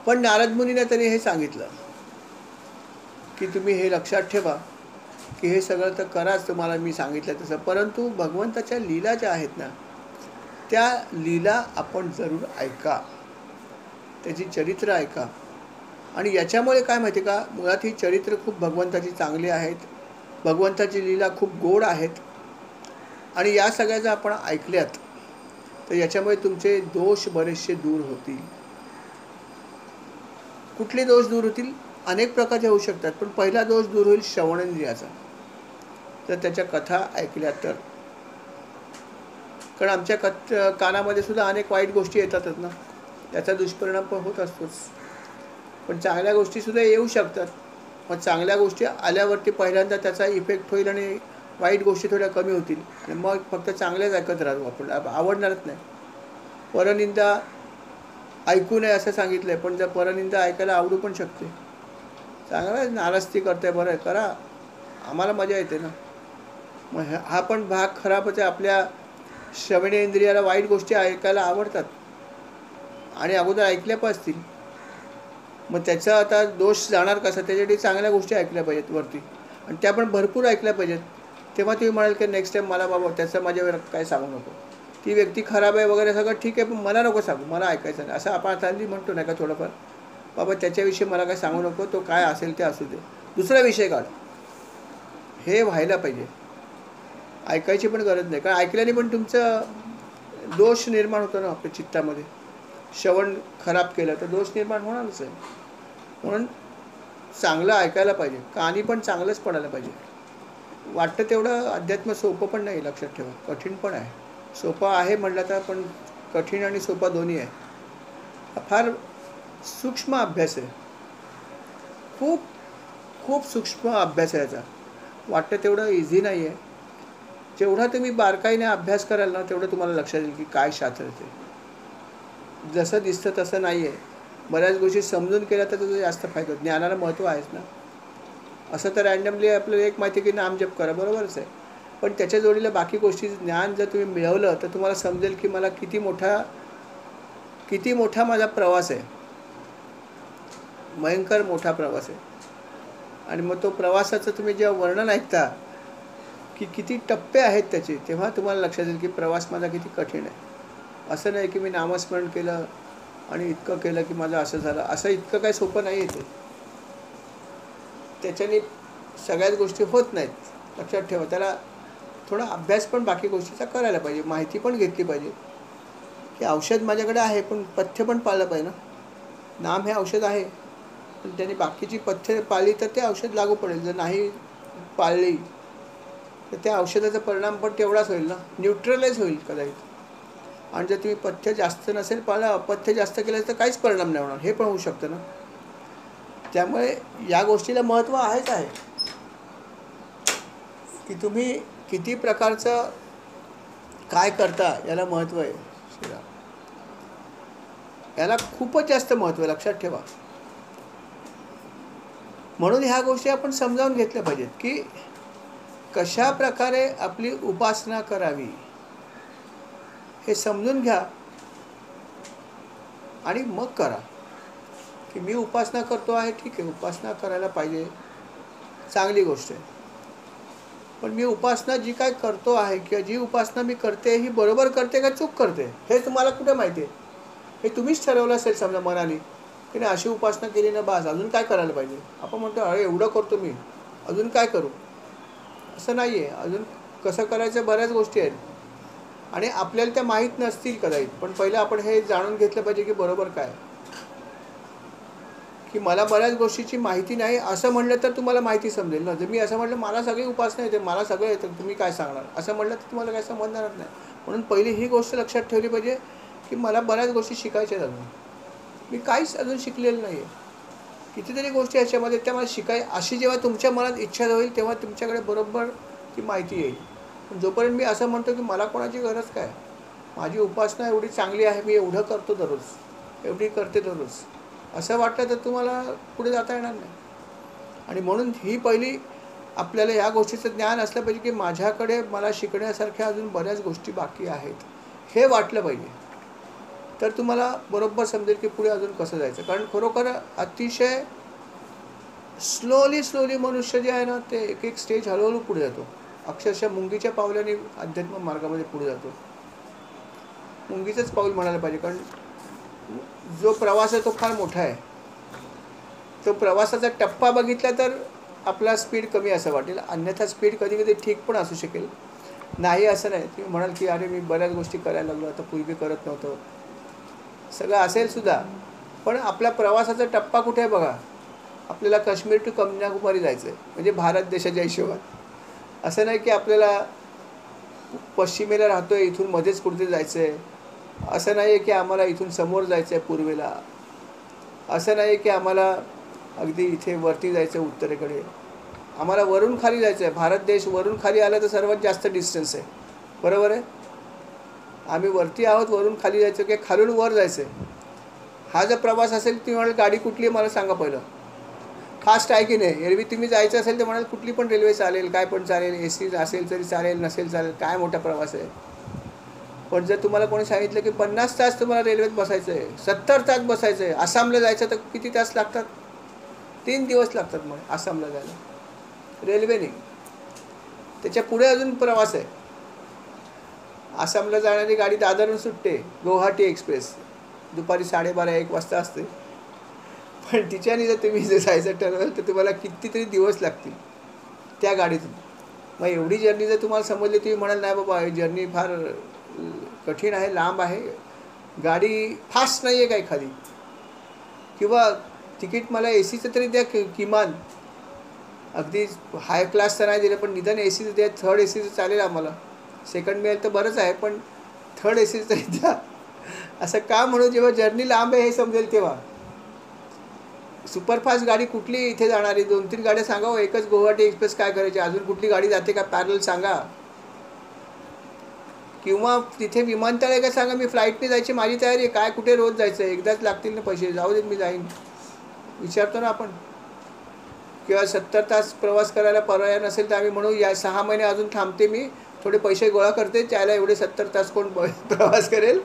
पण नारद मुनीने तरी हे सांगितलं की तुम्ही हे लक्षात ठेवा की हे सगळं तर कराच तुम्हाला मी सांगितलं तसं, परंतु भगवंताच्या लीला ज्या आहेत ना, त्या लीला आपण जरूर ऐका, त्याची चरित्र ऐका. आणि याच्यामुळे काय माहिती का, मुळात ही चरित्र खूप भगवंताची चांगली आहेत, भगवंताची लीला खूप गोड आहेत. आणि या सगळ्या जर आपण ऐकल्यात तर याच्यामुळे तुमचे दोष बरेचसे दूर होतील. कुठले दोष दूर होतील, अनेक प्रकारचे होऊ शकतात, पण पहिला दोष दूर होईल श्रवणेंद्रियाचा, तर त्याच्या कथा ऐकल्या तर. कारण आमच्या कानामध्ये सुद्धा अनेक वाईट गोष्टी येतातच ना, त्याचा दुष्परिणाम पण होत असतोच. पण चांगल्या गोष्टीसुद्धा येऊ शकतात. मग चांगल्या गोष्टी आल्यावरती पहिल्यांदा त्याचा इफेक्ट होईल आणि वाईट गोष्टी थोड्या कमी होतील आणि मग फक्त चांगल्याच ऐकत राहतो आपण, आवडणारच नाही. परनिंदा ऐकू नये असं सांगितलं आहे, पण जर परनिंदा ऐकायला आवडू पण शकते. चांगला आहे, नाराजती करते, बरं आहे, करा, आम्हाला मजा येते ना. मग हा पण भाग खराबच आहे. आपल्या श्रवणेंद्रियाला वाईट गोष्टी ऐकायला आवडतात आणि अगोदर ऐकल्या पण असतील. मग त्याचा आता दोष जाणार कसा, त्याच्यासाठी चांगल्या गोष्टी ऐकल्या पाहिजेत वरती, आणि त्या पण भरपूर ऐकल्या पाहिजेत. तेव्हा तुम्ही म्हणाल की नेक्स्ट टाईम मला बाबा त्याचं माझ्यावर काय सांगू नको, ती व्यक्ती खराब आहे वगैरे सगळं ठीक आहे, पण मला नको सांगू, मला ऐकायचं नाही. असं आपण आता म्हणतो नाही का थोडंफार, बाबा त्याच्याविषयी मला काय सांगू नको, तो काय असेल ते असू दे, दुसरा विषय काढ. हे व्हायला पाहिजे. ऐकायची पण गरज नाही, कारण ऐकल्याने पण तुमचं दोष निर्माण होतो ना आपल्या चित्तामध्ये. श्रवण खराब केलं तर दोष निर्माण होणारच आहे. म्हणून चांगलं ऐकायला पाहिजे, कानी पण चांगलंच पडायला पाहिजे. वाटतं तेवढं अध्यात्म सोपं पण नाही, लक्षात ठेवा, कठीण पण आहे. सोपं आहे म्हटलं तर, पण कठीण आणि सोपा दोन्ही आहे. हा फार सूक्ष्म अभ्यास आहे, खूप खूप सूक्ष्म अभ्यास आहे याचा. वाटतं तेवढं इझी नाही आहे, जेवढा तुम्ही बारकाईने अभ्यास कराल ना तेवढं तुम्हाला लक्षात येईल की काय शास्त्र ते. जसं दिसतं तसं नाही आहे. बऱ्याच गोष्टी समजून केल्या तर त्याचा जास्त फायदा. ज्ञानाला महत्त्व आहेच ना. असं तर रँडमली आपल्याला एक माहिती की नामजप करा, बरोबरच आहे. पण त्याच्या जोडीला बाकी गोष्टी ज्ञान जर तुम्ही मिळवलं तर तुम्हाला समजेल की मला किती मोठा माझा प्रवास आहे. भयंकर मोठा प्रवास आहे. आणि मग तो प्रवासाचं तुम्ही जेव्हा वर्णन ऐकता की किती टप्पे आहेत त्याचे, तेव्हा तुम्हाला लक्षात येईल की प्रवास माझा किती कठीण आहे. असं नाही की मी नामस्मरण केलं आणि इतकं केलं की माझं असं झालं. असं इतकं काही सोपं नाही आहे ते. त्याच्याने सगळ्याच गोष्टी होत नाहीत. लक्षात ठेवा. त्याला थोडा अभ्यास पण बाकी गोष्टीचा करायला पाहिजे. माहिती पण घेतली पाहिजे की औषध माझ्याकडे आहे पण पथ्य पण पाळलं पाहिजे ना. नाम हे औषध आहे पण त्याने बाकीची पथ्य पाळली तर ते औषध लागू पडेल. जर नाही पाळली तर त्या औषधाचा परिणाम पण तेवढाच होईल ना, न्यूट्रलाइज होईल कदाचित. आणि जर तुम्ही पथ्य जास्त नसेल पाळलं, अपथ्य जास्त केलं तर काहीच परिणाम नाही होणार. हे पण होऊ शकतं ना. त्यामुळे या गोष्टीला महत्त्व आहेच आहे की तुम्ही किती प्रकारचं काय करता याला महत्त्व आहे. याला खूपच जास्त महत्त्व आहे, लक्षात ठेवा. म्हणून ह्या गोष्टी आपण समजावून घेतल्या पाहिजेत की कशा प्रकारे आपली उपासना करावी हे समजून घ्या आणि मग करा. की मी उपासना करतो आहे, ठीक आहे, उपासना करायला पाहिजे, चांगली गोष्ट आहे. पण मी उपासना जी काय करतो आहे किंवा जी उपासना मी करते ही बरोबर करते का चूक करते हे तुम्हाला कुठे माहिती आहे. हे तुम्हीच ठरवलं असेल समजा मनाने की नाही अशी उपासना केली ना बास, अजून काय करायला पाहिजे. आपण म्हणतो अरे एवढं करतो मी, अजून काय करू. असं नाही आहे. अजून कसं करायचं बऱ्याच गोष्टी आहेत आणि आपल्याला त्या माहीत नसतील कदाचित. पण पहिलं आपण हे जाणून घेतलं पाहिजे की बरोबर काय. की मला बऱ्याच गोष्टीची माहिती नाही असं म्हणलं तर तुम्हाला माहिती समजेल ना. जर मी असं म्हटलं मला सगळी उपासना येते, मला सगळं येतं, तुम्ही काय सांगणार, असं म्हटलं तर तुम्हाला काय समजणारच नाही. म्हणून पहिली ही गोष्ट लक्षात ठेवली पाहिजे की मला बऱ्याच गोष्टी शिकायच्या आहेत. अजून मी काहीच अजून शिकलेलं नाही आहे. कितीतरी गोष्टी याच्यामध्ये त्या मला अशी जेव्हा तुमच्या मनात इच्छा होईल तेव्हा तुमच्याकडे बरोबर ती माहिती येईल. पण जोपर्यंत मी असं म्हणतो की मला कोणाची गरज काय, माझी उपासना एवढी चांगली आहे, मी एवढं करतो दररोज, एवढी करते दररोज, असं वाटलं तर तुम्हाला पुढे जाता येणार नाही. आणि म्हणून ही पहिली आपल्याला ह्या गोष्टीचं ज्ञान असलं पाहिजे की माझ्याकडे मला शिकण्यासारख्या अजून बऱ्याच गोष्टी बाकी आहेत हे वाटलं पाहिजे. तर तुम्हाला बरोबर समजेल की पुढे अजून कसं जायचं. कारण खरोखर अतिशय स्लोली मनुष्य जे आहे ना ते एक एक स्टेज हळूहळू पुढे जातो. अक्षरशः मुंगीच्या पावलाने अध्यात्म मार्गामध्ये पुढे जातो. मुंगीचंच पाऊल म्हणायला पाहिजे. कारण जो प्रवास आहे तो फार मोठा आहे. तो प्रवासाचा टप्पा बघितला तर आपला स्पीड कमी असं वाटेल, अन्यथा स्पीड कधी कधी ठीक पण असू शकेल. नाही असं नाही. तुम्ही म्हणाल की अरे मी बऱ्याच गोष्टी करायला लागलो, आता पूर्वी करत नव्हतं, सगळं असेल सुद्धा. पण आपला प्रवासाचा टप्पा कुठे आहे बघा. आपल्याला काश्मीर टू कन्याकुमारी जायचं आहे, म्हणजे भारत देशाच्या हिशोबात. असं नाही की आपल्याला पश्चिमेला राहतो आहे इथून मध्येच कुठे जायचं आहे. असं नाही आहे की आम्हाला इथून समोर जायचं आहे पूर्वेला. असं नाही की आम्हाला अगदी इथे वरती जायचं आहे उत्तरेकडे. आम्हाला वरून खाली जायचं आहे. भारत देश वरून खाली आला तर सर्वात जास्त डिस्टन्स आहे, बरोबर आहे. आम्ही वरती आहोत, वरून खाली जायचं की खालून वर जायचं आहे. हा जर प्रवास असेल तुम्ही म्हणाल गाडी कुठली आहे मला सांगा पहिलं, फास्ट आहे की नाही. एरवी तुम्ही जायचं असेल तर म्हणाल कुठली पण रेल्वे चालेल, काय पण चालेल, AC असेल तरी चालेल, नसेल चालेल, काय मोठा प्रवास आहे. पण जर तुम्हाला कोणी सांगितलं की 50 तास तुम्हाला रेल्वेत बसायचं आहे, 70 तास बसायचं आहे, आसामला जायचं तर किती तास लागतात, 3 दिवस लागतात. मग आसामला जायला रेल्वेने. त्याच्या पुढे अजून प्रवास आहे. आसामला जाणारी गाडी दादरहून सुटते, गुवाहाटी एक्सप्रेस, दुपारी 12:30-1 वाजता असते. पण तिच्याने जर तुम्ही जर जायचं ठरवलं तर तुम्हाला कितीतरी दिवस लागतील त्या गाडीतून. मग एवढी जर्नी जर तुम्हाला समजली तुम्ही म्हणाल नाही बाबा ही जर्नी फार कठीण आहे, लांब आहे, गाडी फास्ट नाही आहे काय खाली, किंवा तिकीट मला ACचं तरी द्या किमान, अगदी हाय क्लासचं नाही दिलं पण निदान ACचं द्या, थर्ड ACचं चालेल आम्हाला, सेकंड मिळेल तर बरंच आहे पण थर्ड ACचं तरी द्या. असं का म्हणून जेव्हा जर्नी लांब आहे हे समजेल तेव्हा. सुपरफास्ट गाडी कुठली इथे जाणारी, 2-3 गाड्या सांगा. एकच गुवाहाटी एक्सप्रेस काय करायची, अजून कुठली गाडी जाते का पॅरल सांगा. किंवा तिथे विमानतळ आहे का सांगा, मी फ्लाईटने जायची माझी तयारी आहे. काय कुठे रोज जायचं, एकदाच लागतील ना पैसे, जाऊ देत मी जाईन, विचारतो ना आपण. किंवा 70 तास प्रवास करायला पर्याय नसेल तर आम्ही म्हणू या 6 महिने अजून थांबते, मी थोडे पैसे गोळा करते, त्याला एवढे 70 तास कोण प्रवास करेल,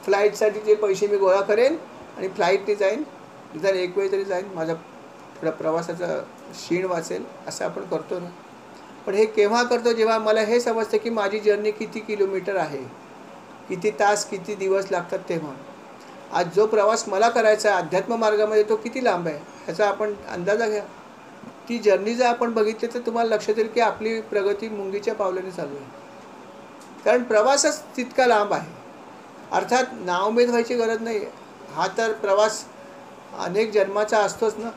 फ्लाईटसाठीचे पैसे मी गोळा करेन आणि फ्लाईटने जाईन, निदान एक वेळ तरी जाईन, माझा थोडा प्रवासाचा शीण वाचेल, असं आपण करतो ना. पण हे केव्हा करतो, जेव्हा मला हे समजतं की माझी जर्नी किती किलोमीटर आहे, किती तास किती दिवस लागतात. तेव्हा आज जो प्रवास मला करायचा आहे अध्यात्म मार्गामध्ये तो किती लांब आहे ह्याचा आपण अंदाजा घ्या. ती जर्नी जर आपण बघितली तर तुम्हाला लक्षात येईल की आपली प्रगती मुंगीच्या पावलाने चालू आहे, कारण प्रवासच तितका लांब आहे. अर्थात नावमेद व्हायची गरज नाही आहे, हा तर प्रवास अनेक जन्माचा असतोच ना.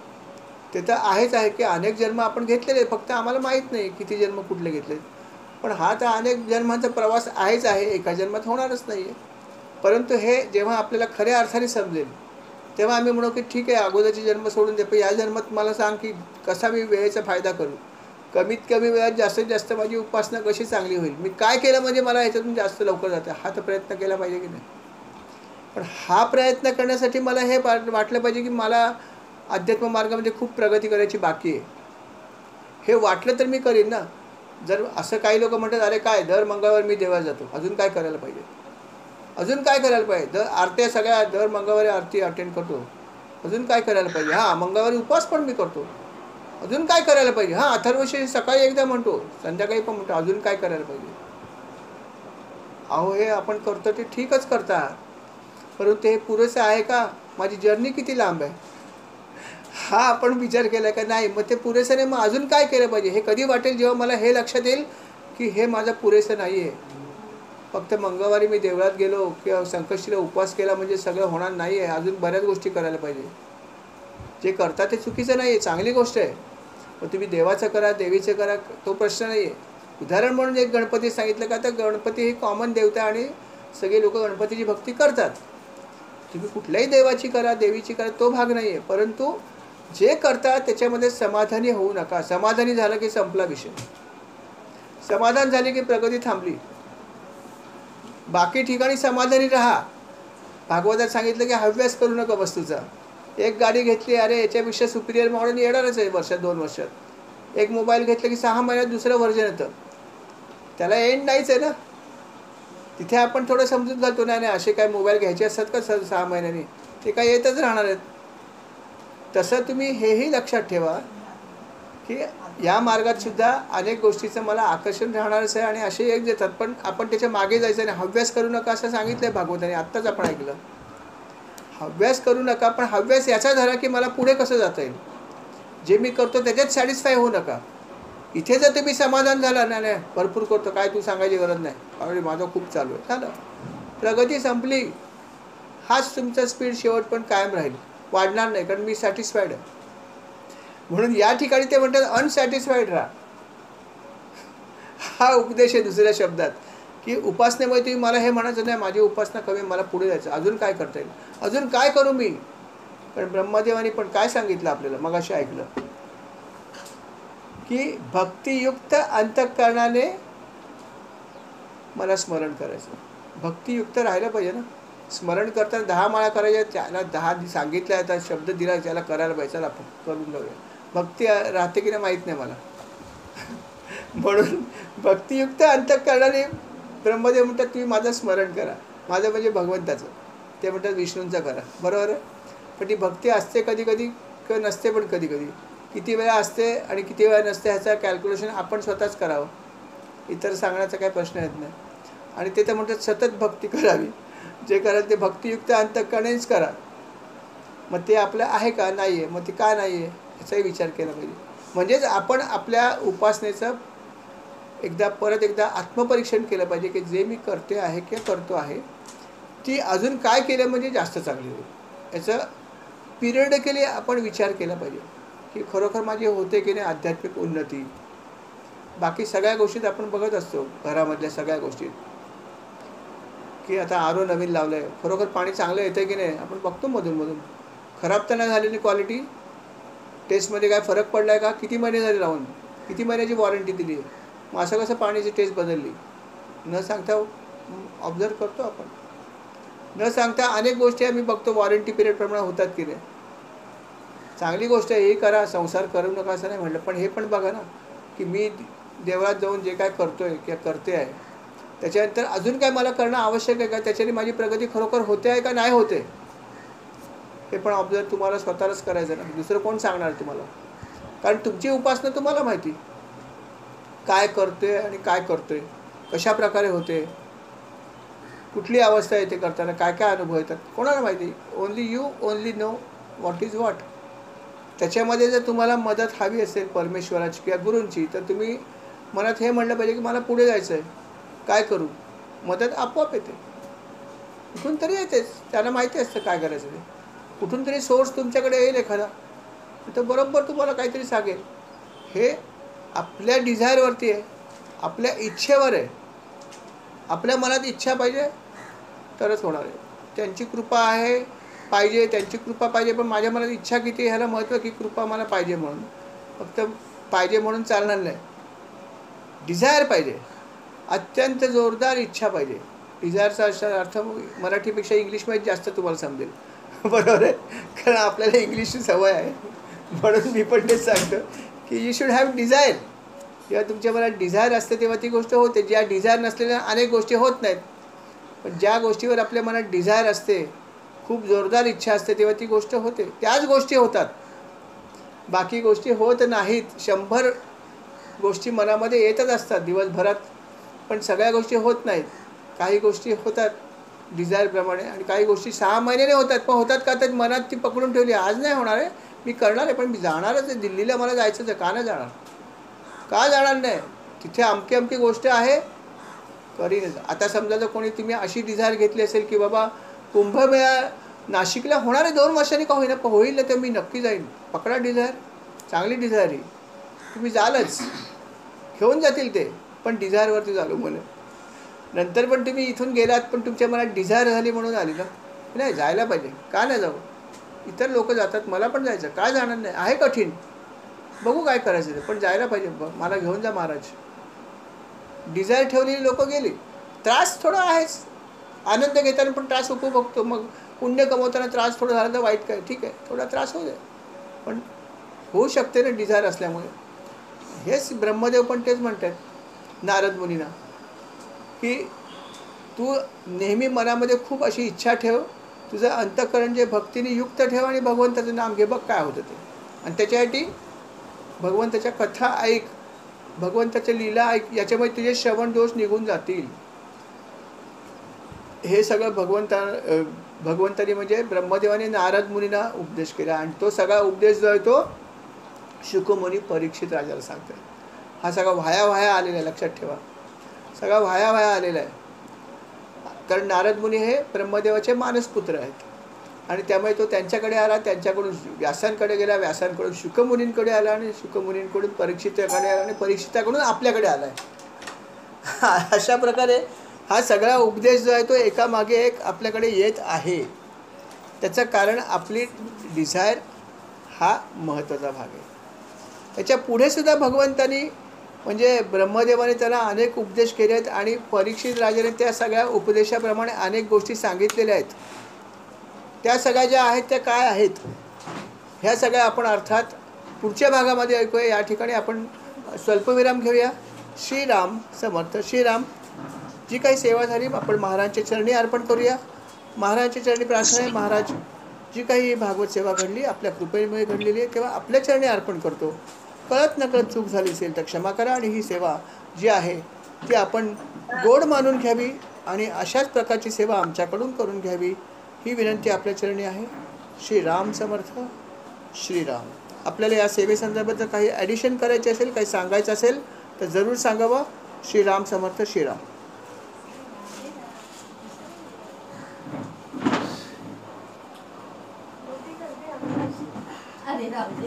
ते तर आहेच आहे की अनेक जन्म आपण घेतलेले, फक्त आम्हाला माहीत नाही किती जन्म कुठले घेतले. पण हा तर अनेक जन्मांचा प्रवास आहेच आहे, एका जन्मात होणारच नाही आहे. परंतु हे जेव्हा आपल्याला खऱ्या अर्थाने समजेल तेव्हा आम्ही म्हणू की ठीक आहे, अगोदरचे जन्म सोडून दे, पण या जन्मात मला सांग की कसा मी वेळेचा फायदा करू, कमीत कमी वेळात जास्तीत जास्त माझी उपासना कशी चांगली होईल, मी काय केलं म्हणजे मला ह्याच्यातून जास्त लवकर जाते, हा तर प्रयत्न केला पाहिजे की नाही. पण हा प्रयत्न करण्यासाठी मला हे वाटलं पाहिजे की मला अध्यात्म मार्गामध्ये खूप प्रगती करायची बाकी आहे. हे वाटलं तर मी करीन ना. जर असं काही लोक म्हणतात अरे काय दर मंगळवार मी देवाला जातो, अजून काय करायला पाहिजे, अजून काय करायला पाहिजे, आरत्या सगळ्या दर मंगळवारी आरती अटेंड करतो, अजून काय करायला पाहिजे, हां मंगळवारी उपवास पण मी करतो, अजून काय करायला पाहिजे, हां अथर्वशीर सकाळी एकदा म्हणतो संध्याकाळी पण म्हणतो, अजून काय करायला पाहिजे. अहो हे आपण करतो ते ठीकच करतात, परंतु हे पुरेसं आहे का, माझी जर्नी किती लांब आहे हा आपण विचार केला का नाही. मग ते पुरेसं नाही, मग अजून काय केलं पाहिजे. हे कधी वाटेल जेव्हा मला हे लक्षात येईल की हे माझं पुरेसं नाही आहे, फक्त मंगळवारी मी देवळात गेलो किंवा संकष्टीला उपवास केला म्हणजे सगळं होणार नाही आहे, अजून बऱ्याच गोष्टी करायला पाहिजे. जे करता ते चुकीचं नाही आहे, चांगली गोष्ट आहे, पण तुम्ही देवाचं करा देवीचं करा तो प्रश्न नाही आहे. उदाहरण म्हणून एक गणपती सांगितलं का, तर गणपती ही कॉमन देवता आणि सगळे लोक गणपतीची भक्ती करतात. तुम्ही कुठल्याही देवाची करा देवीची करा तो भाग नाही आहे, परंतु जे करता त्याच्यामध्ये समाधानी होऊ नका. समाधानी झालं की संपला विषय, समाधान झाले की प्रगती थांबली. बाकी ठिकाणी समाधानी राहा. भागवतात सांगितलं की हव्यास करू नका वस्तूचा. एक गाडी घेतली, अरे याच्यापेक्षा सुपिरियर मॉडर्न येणारच आहे वर्षात 2 वर्षात. एक मोबाईल घेतलं की 6 महिन्यात दुसरं व्हर्जन येतं, त्याला एंड नाहीच आहे ना. तिथे आपण थोडं समजून घालतो, नाही असे काय मोबाईल घ्यायचे असतात का 6 महिन्यांनी, ते काय येतच राहणार आहेत. तसं तुम्ही हेही लक्षात ठेवा की या मार्गात सुद्धा अनेक गोष्टीचं मला आकर्षण राहणारच आहे आणि असे एक देतात, पण आपण त्याच्या मागे जायचं नाही. हव्यास करू नका असं सांगितलं आहे भागवताने, आत्ताच आपण ऐकलं. हव्यास करू नका, पण हव्यास याचा धरा की मला पुढे कसं जाता येईल, जे मी करतो त्याच्यात सॅटिस्फाय होऊ नका. इथे जर तुम्ही समाधान झाला नाही नाही भरपूर करतो, काय तू सांगायची गरज नाही, अरे माझं खूप चालू आहे, झालं, प्रगती संपली. हाच तुमचा स्पीड शेवट पण कायम राहील, वाढणार नाही, कारण मी सॅटिस्फाईड आहे. म्हणून या ठिकाणी ते म्हणतात अनसॅटिस्फाईड राहा. हा उपदेश आहे दुसऱ्या शब्दात, की उपासनेमुळे तुम्ही मला हे म्हणायचं नाही माझी उपासना कमी, मला पुढे जायचं, अजून काय करता येईल, अजून काय करू मी. पण ब्रह्मदेवाने पण काय सांगितलं आपल्याला, मग असे ऐकलं की भक्तियुक्त अंतःकरणाने मला स्मरण करायचं. भक्तियुक्त राहिलं पाहिजे ना. स्मरण करताना 10 माळा करायच्या, त्याला 10 सांगितल्या, आता शब्द दिला त्याला करायला पाहिजे, आपण करून जाऊया. भक्ती राहते की नाही माहीत नाही मला. म्हणून भक्तियुक्त अंतःकरणाने ब्रह्मदेव म्हणतात तुम्ही माझं स्मरण करा. माझं म्हणजे भगवंताचं, ते म्हणतात विष्णूंचं करा, बरोबर आहे. पण ती भक्ती असते कधी कधी किंवा नसते, पण कधी कधी किती वेळा असते आणि किती वेळा नसते ह्याचं कॅल्क्युलेशन आपण स्वतःच करावं, इतर सांगण्याचा काही प्रश्न येत नाही. आणि ते तर म्हणतात सतत भक्ती करावी, जे कराल ते भक्तियुक्त अंतःकरणेच करा. मग ते आपलं आहे का नाही आहे, मग ते का नाही आहे याचाही विचार केला पाहिजे. म्हणजेच आपण आपल्या उपासनेचं परत एकदा आत्मपरीक्षण केलं पाहिजे की जे मी करते आहे किंवा करतो आहे ती अजून काय केलं म्हणजे जास्त चांगली होईल, याचं पिरियडिकली आपण विचार केला पाहिजे की खरोखर माझी होते की नाही आध्यात्मिक उन्नती. बाकी सगळ्या गोष्टीत आपण बघत असतो, घरामधल्या सगळ्या गोष्टीत, की आता आरो नवीन लावलं आहे, खरोखर पाणी चांगलं येतं आहे की नाही आपण बघतो मधून. खराब तर नाही झालेली क्वालिटी, टेस्टमध्ये काय फरक पडला आहे का, किती महिने झाले लावून, किती महिन्याची वॉरंटी दिली आहे, मग असं कसं पाण्याची टेस्ट बदलली न सांगता ऑब्झर्व करतो आपण. न सांगता अनेक गोष्टी आम्ही बघतो वॉरंटी पिरियडप्रमाणे होतात की नाही. चांगली गोष्ट आहे, हे करा, संसार करू नका असं नाही म्हटलं, पण हे पण बघा ना की मी देवळात जाऊन जे काय करतोय किंवा करते आहे त्याच्यानंतर अजून काय मला करणं आवश्यक आहे का, त्याच्याने माझी प्रगती खरोखर होते आहे का नाही होते, हे पण ऑब्झर्व तुम्हाला स्वतःलाच करायचं ना. दुसरं कोण सांगणार तुम्हाला, कारण तुमची उपासना तुम्हाला माहिती काय करतोय आणि काय करतोय, कशा प्रकारे होते, कुठली अवस्था येते करताना, काय काय अनुभव येतात, कोणाला माहिती. Only you only know what is what. त्याच्यामध्ये जर तुम्हाला मदत हवी असेल परमेश्वराची किंवा गुरूंची, तर तुम्ही मनात हे म्हणलं पाहिजे की मला पुढे जायचं आहे, काय करू. मदत आपोआप येते, कुठून तरी येतेच. त्यांना माहिती असतं काय करायचं ते. कुठून तरी सोर्स तुमच्याकडे येईल एखादा, तर बरोबर तुम्हाला काहीतरी सांगेल. हे आपल्या डिझायरवरती आहे, आपल्या इच्छेवर आहे. आपल्या मनात इच्छा पाहिजे तरच होणार आहे. त्यांची कृपा आहे पाहिजे, त्यांची कृपा पाहिजे, पण माझ्या मनात इच्छा किती ह्याला महत्त्व की कृपा मला पाहिजे म्हणून. फक्त पाहिजे म्हणून चालणार नाही, डिझायर पाहिजे, अत्यंत जोरदार इच्छा पाहिजे. डिझायरचा अर्थ मराठीपेक्षा इंग्लिशमध्ये जास्त तुम्हाला समजेल. बरोबर आहे, कारण आपल्याला इंग्लिशची सवय आहे, म्हणून मी पण तेच सांगतो की यू शूड हॅव डिझायर. जेव्हा तुमच्या मनात डिझायर असते तेव्हा ती गोष्ट होते. ज्या डिझायर नसलेल्या अनेक गोष्टी होत नाहीत, पण ज्या गोष्टीवर आपल्या मनात डिझायर असते, खूप जोरदार इच्छा असते, तेव्हा ती गोष्ट होते. त्याच गोष्टी होतात, बाकी गोष्टी होत नाहीत. 100 गोष्टी मनामध्ये येतच असतात दिवसभरात, पण सगळ्या गोष्टी होत नाहीत. काही गोष्टी होतात डिझायरप्रमाणे आणि काही गोष्टी 6 महिन्याने होतात. पण होतात का, तर मनात ती पकडून ठेवली, आज नाही होणार आहे, मी करणार आहे, पण मी जाणारच आहे दिल्लीला, मला जायचंच आहे. का नाही जाणार, का जाणार नाही, तिथे अमकी अमकी गोष्ट आहे, करीनच. आता समजा जर कोणी तुम्ही अशी डिझायर घेतली असेल की बाबा कुंभमेळा नाशिकला होणार आहे 2 वर्षांनी, का होईना पण होईल ना, तर मी नक्की जाईन. पकडा डिझायर, चांगली डिझायर ही, तुम्ही जालच, घेऊन जातील ते, पण डिझायरवरती चालू म्हणे. नंतर पण तुम्ही इथून गेलात, पण तुमच्या मनात डिझायर झाली म्हणून आली ना, नाही जायला पाहिजे, का नाही जाऊ. इतर लोक जातात, मला पण जायचं, काय जाणार नाही, आहे कठीण, बघू काय करायचं ते, पण जायला पाहिजे, मला घेऊन जा महाराज. डिझायर ठेवलेली लोक गेली. त्रास थोडा आहेच, आनंद घेताना पण त्रास उपभोगतो. मग पुण्य कमवताना त्रास थोडं झाला तर वाईट काय, ठीक आहे, थोडा त्रास होऊ दे, पण होऊ शकते ना डिझायर असल्यामुळे. हेच ब्रह्मदेव पण तेच म्हणतात नारद मुनींना की तू नेहमी मनामध्ये खूप अशी इच्छा ठेव, तुझं अंतःकरण जे भक्तीने युक्त ठेव आणि भगवंताचं नाम घे, बघ काय होतं ते. आणि त्याच्यासाठी भगवंताच्या कथा ऐक, भगवंताच्या लीला ऐक, याच्यामुळे तुझे श्रवण दोष निघून जातील. हे सगळं भगवंताने म्हणजे ब्रह्मदेवाने नारद मुनींना उपदेश केला. आणि तो सगळा उपदेश जो आहे तो शुकमुनी परीक्षित राजाला सांगतात. हा सगळा वाया आलेला आहे, लक्षात ठेवा, सगळा वाया आलेला आहे. कारण नारद मुनी हे ब्रह्मदेवाचे मानसपुत्र आहेत आणि त्यामुळे तो त्यांच्याकडे आला, त्यांच्याकडून व्यासांकडे गेला, व्यासांकडून शुकमुनींकडे आला आणि शुकमुनींकडून परीक्षिताकडे आला आणि परीक्षिताकडून आपल्याकडे आला आहे. अशा प्रकारे हा सगळा उपदेश जो आहे तो एकामागे एक आपल्याकडे येत आहे. त्याचं कारण आपली डिझायर हा महत्त्वाचा भाग आहे. त्याच्या पुढे सुद्धा भगवंतानी म्हणजे ब्रह्मदेवाने त्याला अनेक उपदेश केले आहेत आणि परीक्षित राजाने त्या सगळ्या उपदेशाप्रमाणे अनेक गोष्टी सांगितलेल्या आहेत. त्या सगळ्या ज्या आहेत त्या काय आहेत ह्या सगळ्या आपण अर्थात पुढच्या भागामध्ये ऐकूया. या ठिकाणी आपण स्वल्पविराम घेऊया. श्रीराम समर्थ. श्रीराम. जी काही सेवा झाली आपण महाराजांच्या चरणी अर्पण करूया. महाराजांच्या चरणी प्रार्थना आहे, महाराज जी काही भागवत सेवा घडली आपल्या कृपेमुळे घडलेली आहे तेव्हा आपल्या चरणी अर्पण करतो. कळत नकळत चूक झाली असेल तर क्षमा करा आणि ही सेवा जी आहे ती आपण गोड मानून घ्यावी आणि अशाच प्रकारची सेवा आमच्याकडून करून घ्यावी ही विनंती आपल्या चरणी आहे. श्रीराम समर्थ. श्रीराम. आपल्याला या सेवेसंदर्भात जर काही ॲडिशन करायचे असेल, काही सांगायचं असेल तर जरूर सांगावं. श्रीराम समर्थ. श्रीराम. अरे राम